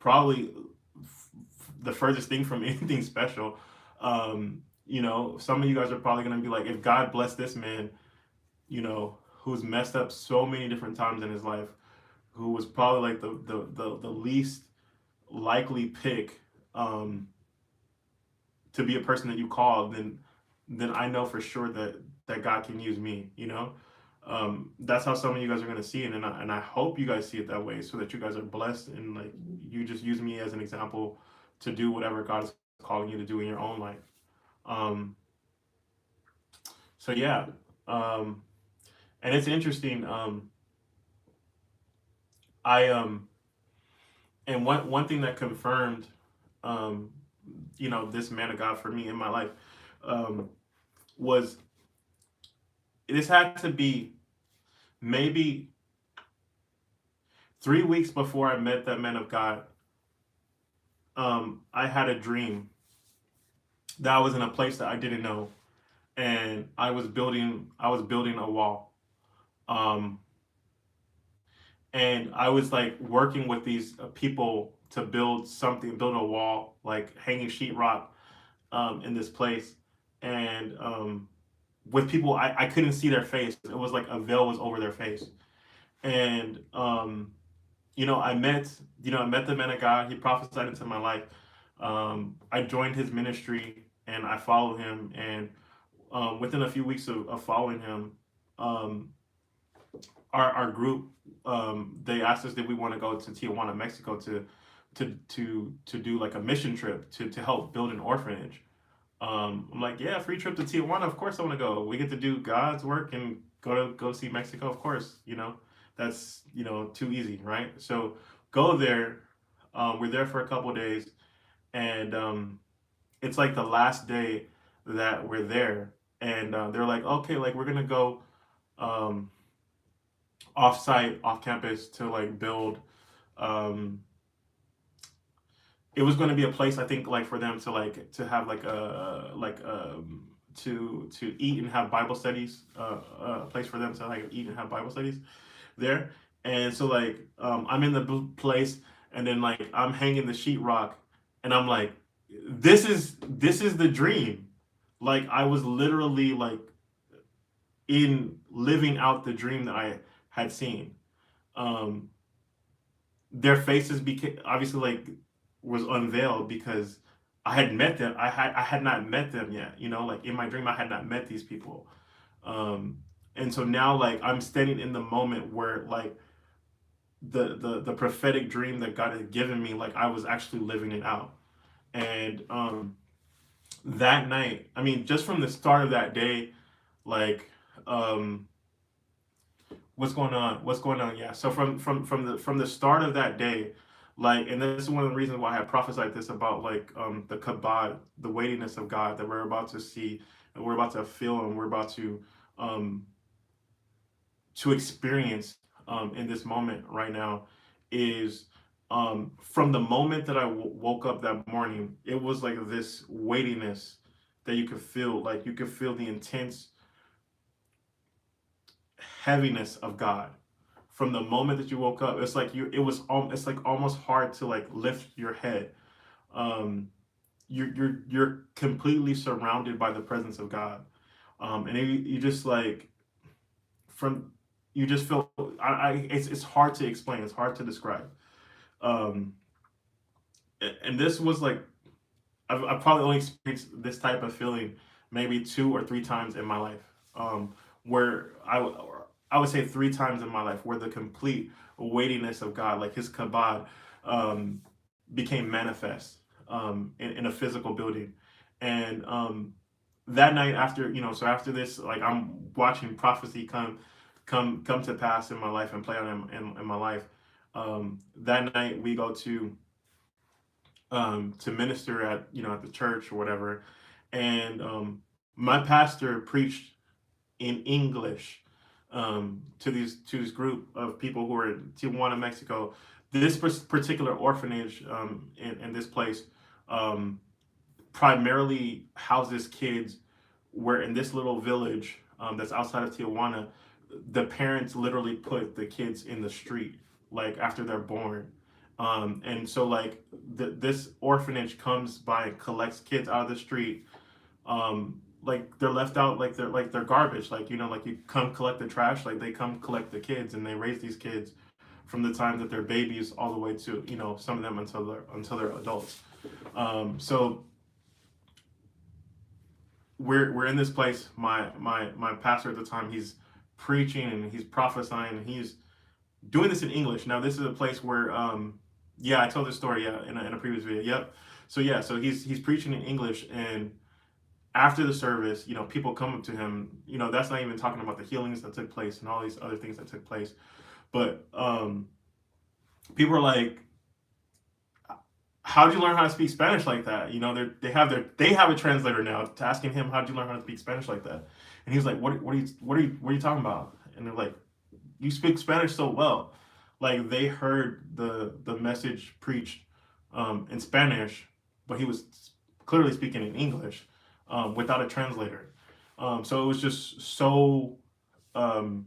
Probably the furthest thing from anything special. Some of you guys are probably going to be like, if God blessed this man, who's messed up so many different times in his life, who was probably like the least likely pick, to be a person that you call, then I know for sure that God can use me. That's how some of you guys are going to see it, and I hope you guys see it that way, so that you guys are blessed, and like you just use me as an example to do whatever God is calling you to do in your own life. Um, so yeah, um, and it's interesting. I and one thing that confirmed, um, this man of God for me in my life, um, was this had to be maybe. 3 weeks before I met that man of God, I had a dream that I was in a place that I didn't know, and I was building a wall. Um, and I was like working with these people to build something, build a wall, like hanging sheetrock in this place, and with people I couldn't see their face. It was like a veil was over their face, and I met the man of God. He prophesied into my life. I joined his ministry and I followed him, and within a few weeks of following him, um, our group, they asked us did we want to go to Tijuana, Mexico, to do like a mission trip to help build an orphanage. I'm like, yeah, free trip to Tijuana. Of course, I want to go. We get to do God's work and go see Mexico. Of course, that's too easy, right? So go there. We're there for a couple days, and it's like the last day that we're there, and they're like, okay, like we're gonna go um, off site, off campus to like build. Um, it was going to be a place I think like for them to like to have to eat and have Bible studies, a place for them to like eat and have Bible studies there. And so like I'm in the place, and then like I'm hanging the sheetrock, and I'm like, this is the dream. Like I was literally like in living out the dream that I had seen. Um, their faces became obviously like was unveiled because I had met them. I had not met them yet. Like in my dream, I had not met these people. Um, and so now like I'm standing in the moment where like the prophetic dream that God had given me, like I was actually living it out. And that night, I mean, just from the start of that day, like um, what's going on? What's going on? Yeah. So from the start of that day, like, and this is one of the reasons why I prophesied this about like the kabod, the weightiness of God that we're about to see and we're about to feel and we're about um to experience in this moment right now is from the moment that I woke up that morning, it was like this weightiness that you could feel, like you could feel the intense heaviness of God from the moment that you woke up. It's like it's like almost hard to like lift your head. um you're completely surrounded by the presence of God. And you just like from you just feel it's hard to explain, it's hard to describe. um and this was like I've probably only experienced this type of feeling maybe 2 or 3 times in my life. Where I would say 3 times in my life where the complete weightiness of God, like His kabod, um, became manifest in a physical building. And that night after, so after this, like I'm watching prophecy come to pass in my life and play out in my life. That night we go to minister at the church or whatever, and my pastor preached in English to this group of people who are in Tijuana, Mexico. This particular orphanage in this place um, primarily houses kids where in this little village that's outside of Tijuana, the parents literally put the kids in the street like after they're born. And so like this orphanage comes by and collects kids out of the street, like they're left out, like they're garbage, like like you come collect the trash, like they come collect the kids, and they raise these kids from the time that they're babies all the way to some of them until they're adults. So we're in this place. My pastor at the time, he's preaching and he's prophesying and he's doing this in English. Now this is a place where yeah, I told this story, yeah, in a previous video. Yep. So yeah, so he's preaching in English, and after the service, people come up to him. That's not even talking about the healings that took place and all these other things that took place. But people are like, "How'd you learn how to speak Spanish like that?" They have a translator now to asking him, "How'd you learn how to speak Spanish like that?" And he's like, "What are you talking about?" And they're like, "You speak Spanish so well." like they heard the message preached in Spanish, but he was clearly speaking in English without a translator. So it was just so um,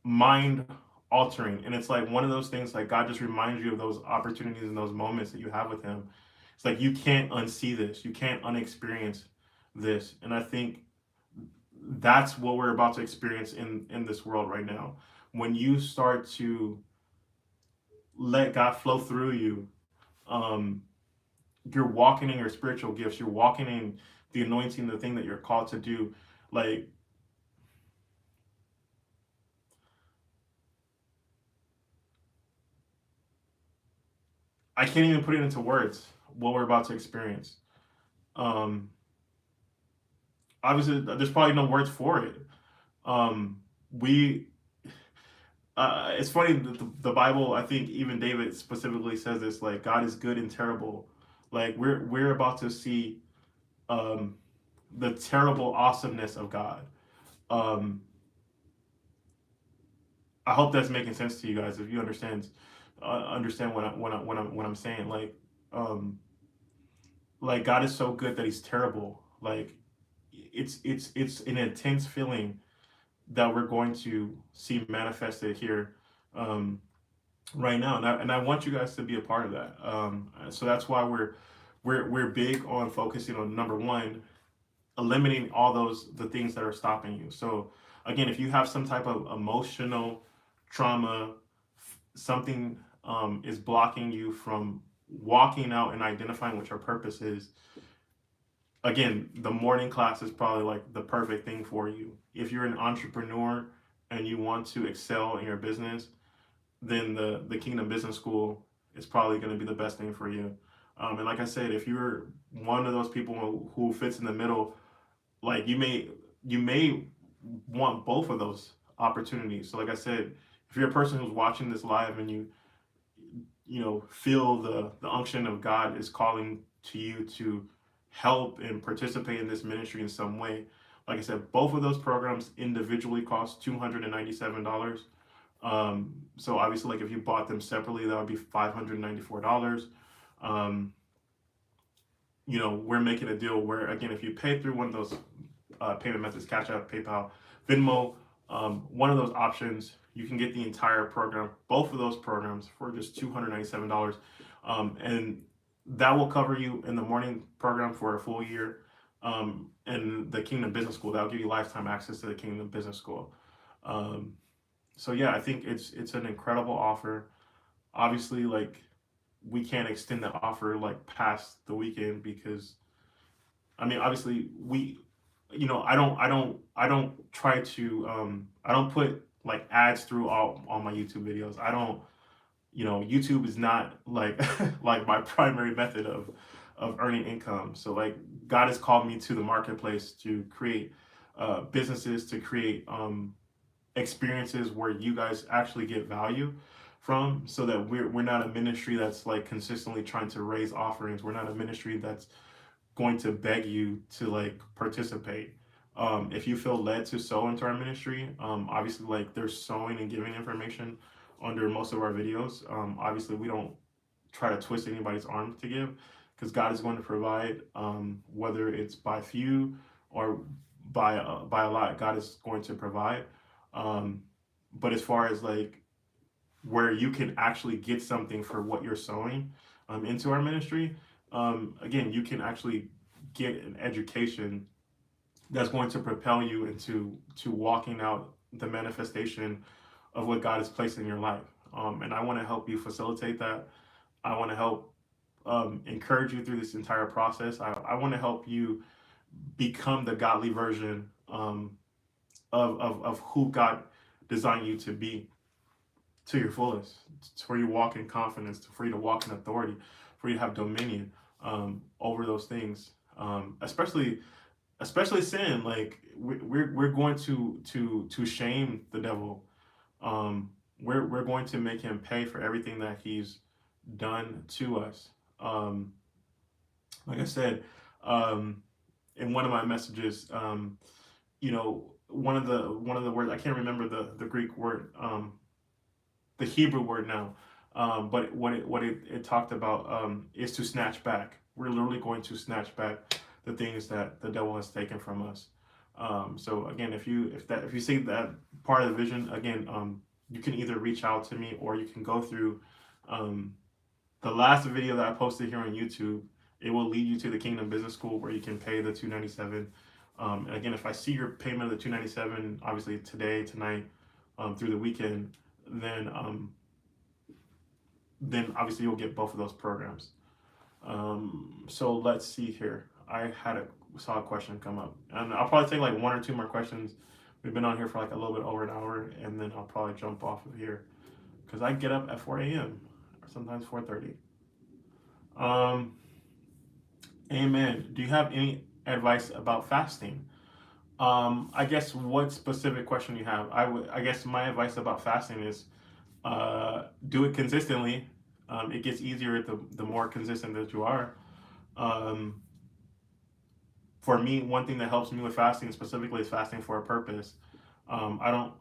mind altering, and it's like one of those things, like God just reminds you of those opportunities and those moments that you have with Him. It's like you can't unsee this, you can't unexperience this, and I think that's what we're about to experience in this world right now. When you start to let God flow through you, um, you're walking in your spiritual gifts. You're walking in the anointing, the thing that you're called to do. Like, I can't even put it into words what we're about to experience. Um, Obviously, there's probably no words for it. We It's funny that the Bible, I think even David specifically says this, like God is good and terrible. Like we're about to see um, the terrible awesomeness of God. Um, I hope that's making sense to you guys. If you understand what I'm saying, like God is so good that He's terrible. Like it's an intense feeling that we're going to see manifested here um, right now, and I want you guys to be a part of that. So that's why we're big on focusing on number one, eliminating all the things that are stopping you. So again, if you have some type of emotional trauma, something is blocking you from walking out and identifying what your purpose is, again, the morning class is probably like the perfect thing for you. If you're an entrepreneur and you want to excel in your business, then the Kingdom Business School is probably going to be the best thing for you. And like I said, if you're one of those people who fits in the middle, like you may want both of those opportunities. So like I said, if you're a person who's watching this live and you feel the unction of God is calling to you to help and participate in this ministry in some way, like I said, both of those programs individually cost $297. So obviously, like if you bought them separately, that would be $594. Um, we're making a deal where, again, if you pay through one of those payment methods, Cash App, PayPal, Venmo, one of those options, you can get the entire program, both of those programs, for just $297. And that will cover you in the morning program for a full year. And the Kingdom Business School, that'll give you lifetime access to the Kingdom Business School. So yeah, I think it's an incredible offer. Obviously, like we can't extend the offer like past the weekend because I mean, obviously I don't try to I don't put like ads through all my YouTube videos. I don't YouTube is not like like my primary method of earning income. So like God has called me to the marketplace to create businesses, to create experiences where you guys actually get value from, so that we're not a ministry that's like consistently trying to raise offerings. We're not a ministry that's going to beg you to like participate. If you feel led to sow into our ministry, obviously like there's sowing and giving information under most of our videos. Obviously we don't try to twist anybody's arm to give, because God is going to provide, whether it's by few or by a lot. God is going to provide. Um, but as far as like where you can actually get something for what you're sowing into our ministry, again, you can actually get an education that's going to propel you into walking out the manifestation of what God has placed in your life. And I want to help you facilitate that. I want to help encourage you through this entire process. I want to help you become the godly version of who God designed you to be to your fullest, for you to walk in confidence, for you to walk in authority, for you to have dominion over those things, especially sin. Like we're going to shame the devil. We're going to make him pay for everything that he's done to us. Like I said, in one of my messages, one of the words, I can't remember the Greek word, the Hebrew word now. But it talked about is to snatch back. We're literally going to snatch back the things that the devil has taken from us. So again, if you see that part of the vision, again, you can either reach out to me or you can go through um, the last video that I posted here on YouTube. It will lead you to the Kingdom Business School where you can pay the $297. And again, if I see your payment of the $297, obviously today, tonight, through the weekend, then obviously you'll get both of those programs. So let's see here. Saw a question come up, and I'll probably take like one or two more questions. We've been on here for like a little bit over an hour, and then I'll probably jump off of here because I get up at 4 a.m. or sometimes 4:30. Um, Amen. Do you have any advice about fasting? I guess what specific question you have? I guess my advice about fasting is do it consistently. It gets easier the more consistent that you are. Um, for me, one thing that helps me with fasting specifically is fasting for a purpose. I don't.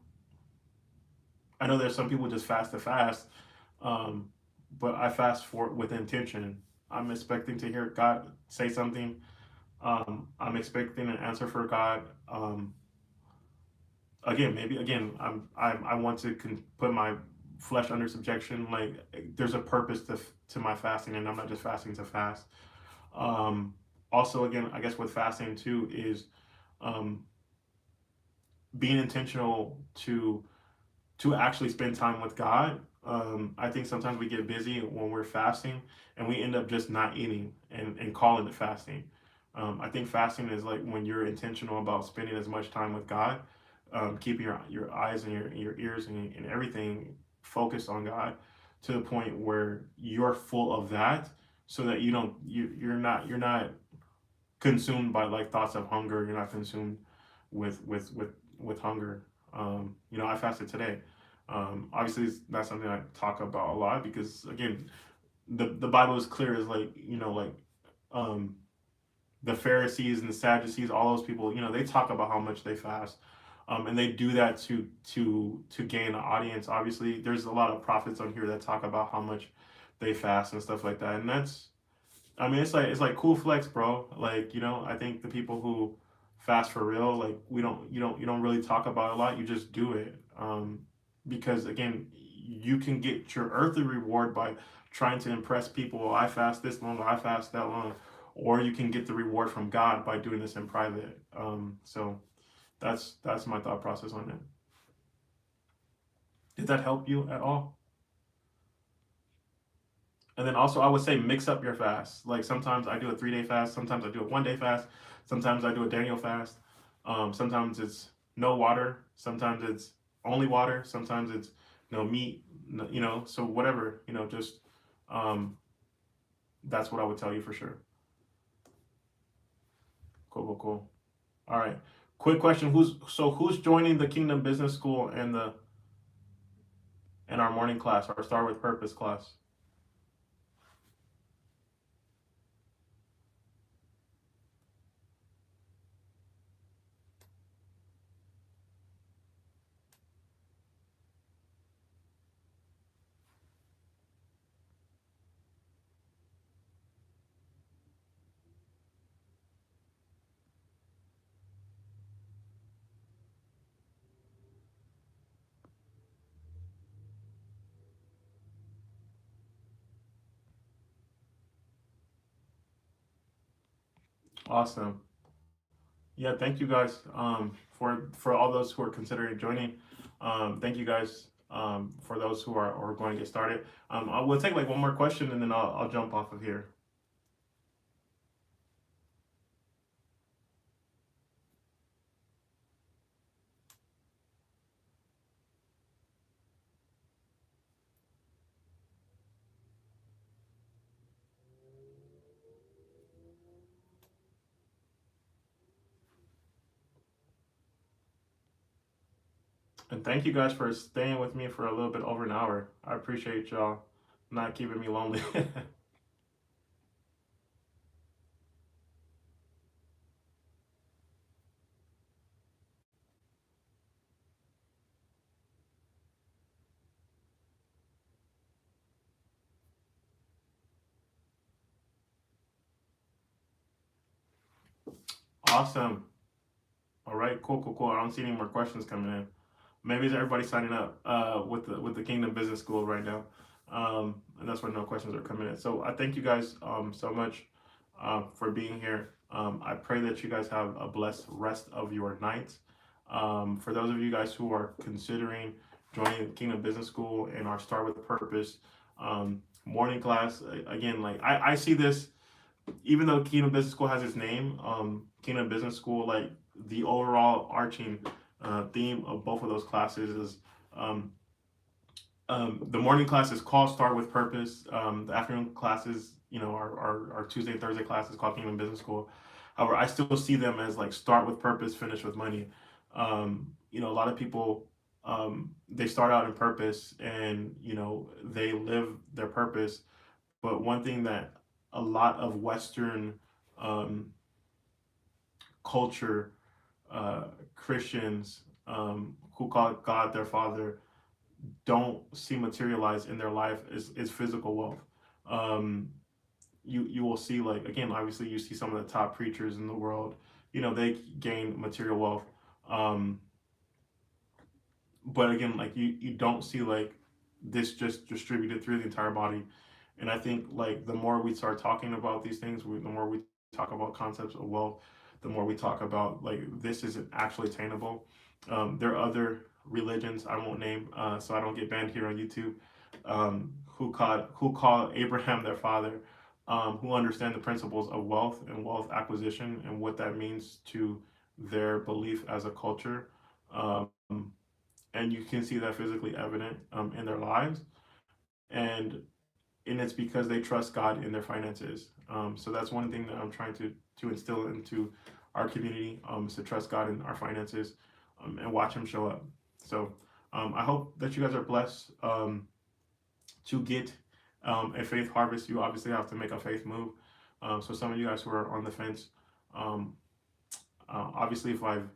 I know there's some people just fast to fast, um, but I fast for with intention. I'm expecting to hear God say something. I'm expecting an answer for God. Again, maybe again, I want to put my flesh under subjection. Like there's a purpose to my fasting, and I'm not just fasting to fast. Um, Also, again, I guess with fasting too is um, being intentional to actually spend time with God. I think sometimes we get busy when we're fasting and we end up just not eating and calling it fasting. I think fasting is like when you're intentional about spending as much time with God, keeping your eyes and your ears and everything focused on God to the point where you're full of that so that you're not consumed by like thoughts of hunger. You're not consumed with hunger. I fasted today. Obviously, it's not something I talk about a lot because again, the Bible is clear. Is like um, the Pharisees and the Sadducees, all those people. They talk about how much they fast, and they do that to gain an audience. Obviously, there's a lot of prophets on here that talk about how much they fast and stuff like that, and that's I mean, it's like cool flex, bro. Like, I think the people who fast for real, like you don't really talk about it a lot. You just do it. Because again, you can get your earthly reward by trying to impress people. "Oh, I fast this long, I fast that long," or you can get the reward from God by doing this in private. So that's my thought process on it. Did that help you at all? And then also, I would say mix up your fast. Like sometimes I do a 3 day fast, sometimes I do a 1 day fast, sometimes I do a Daniel fast. Sometimes it's no water, sometimes it's only water, sometimes it's no meat, so whatever, just um, that's what I would tell you for sure. Cool, cool, cool. All right. Quick question: who's joining the Kingdom Business School and our morning class, our Start with Purpose class? Awesome. Yeah, thank you guys for all those who are considering joining. Thank you guys for those who are going to get started. I will take like one more question and then I'll jump off of here. And thank you guys for staying with me for a little bit over an hour. I appreciate y'all not keeping me lonely. Awesome. All right, cool, cool, cool. I don't see any more questions coming in. Maybe it's everybody signing up with the Kingdom Business School right now, and that's where no questions are coming in. So I thank you guys so much for being here. I pray that you guys have a blessed rest of your night. For those of you guys who are considering joining Kingdom Business School and our Start with Purpose morning class, again, like I see this, even though Kingdom Business School has its name, Kingdom Business School, like the overall arching theme of both of those classes is um, the morning class is called Start with Purpose. The afternoon classes, our Tuesday and Thursday classes called Kingdom Business School. However, I still see them as like start with purpose, finish with money. A lot of people they start out in purpose and they live their purpose. But one thing that a lot of Western um, culture, Christians who call God their Father, don't see materialized in their life is physical wealth. Um, you will see, like, again, obviously you see some of the top preachers in the world, they gain material wealth. Um, but again, like you don't see like this just distributed through the entire body. And I think like the more we start talking about these things, the more we talk about concepts of wealth, the more we talk about like this isn't actually attainable. There are other religions I won't name, so I don't get banned here on YouTube, who call Abraham their father, who understand the principles of wealth and wealth acquisition and what that means to their belief as a culture. Um, and you can see that physically evident in their lives, and it's because they trust God in their finances. So that's one thing that I'm trying to instill into our community, is to trust God in our finances, and watch Him show up. So I hope that you guys are blessed. To get a faith harvest, you obviously have to make a faith move. So some of you guys who are on the fence, um, obviously, if I've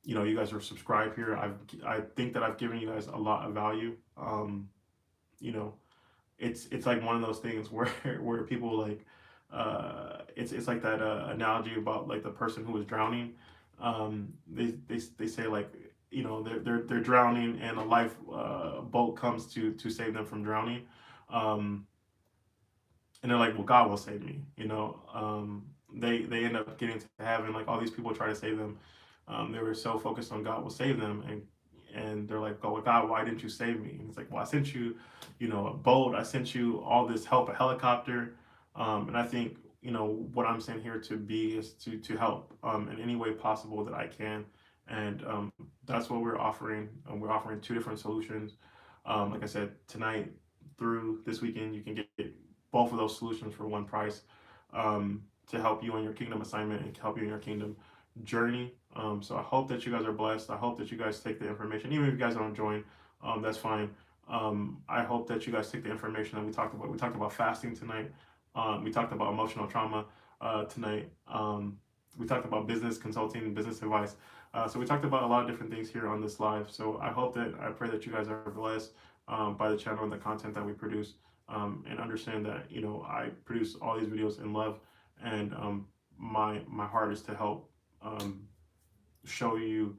you guys are subscribed here, I think that I've given you guys a lot of value. You know, it's like one of those things where where people like it's like that analogy about like the person who is drowning. They say like they're drowning and a life boat comes to save them from drowning. Um, and they're like, well, God will save me. They end up getting to heaven. Like all these people try to save them. They were so focused on God will save them, and they're like, oh, well, God, why didn't you save me? And it's like, well, I sent you, a boat. I sent you all this help, a helicopter. And I think what I'm saying here to be is to help in any way possible that I can, and that's what we're offering. We're offering two different solutions. Like I said, tonight through this weekend, you can get both of those solutions for one price, to help you on your kingdom assignment and help you in your kingdom journey. So I hope that you guys are blessed. I hope that you guys take the information, even if you guys don't join, that's fine. I hope that you guys take the information that we talked about. We talked about fasting tonight. We talked about emotional trauma tonight. We talked about business consulting, business advice. So we talked about a lot of different things here on this live. So I pray that you guys are blessed by the channel and the content that we produce, and understand that I produce all these videos in love, and my heart is to help show you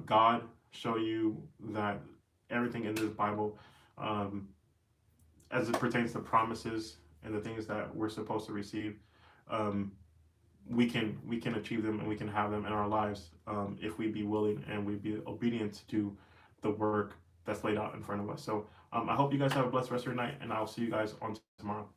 God, show you that everything in this Bible, um, as it pertains to promises and the things that we're supposed to receive, um, we can achieve them and we can have them in our lives, if we be willing and we be obedient to do the work that's laid out in front of us. So I hope you guys have a blessed rest of your night, and I'll see you guys on tomorrow.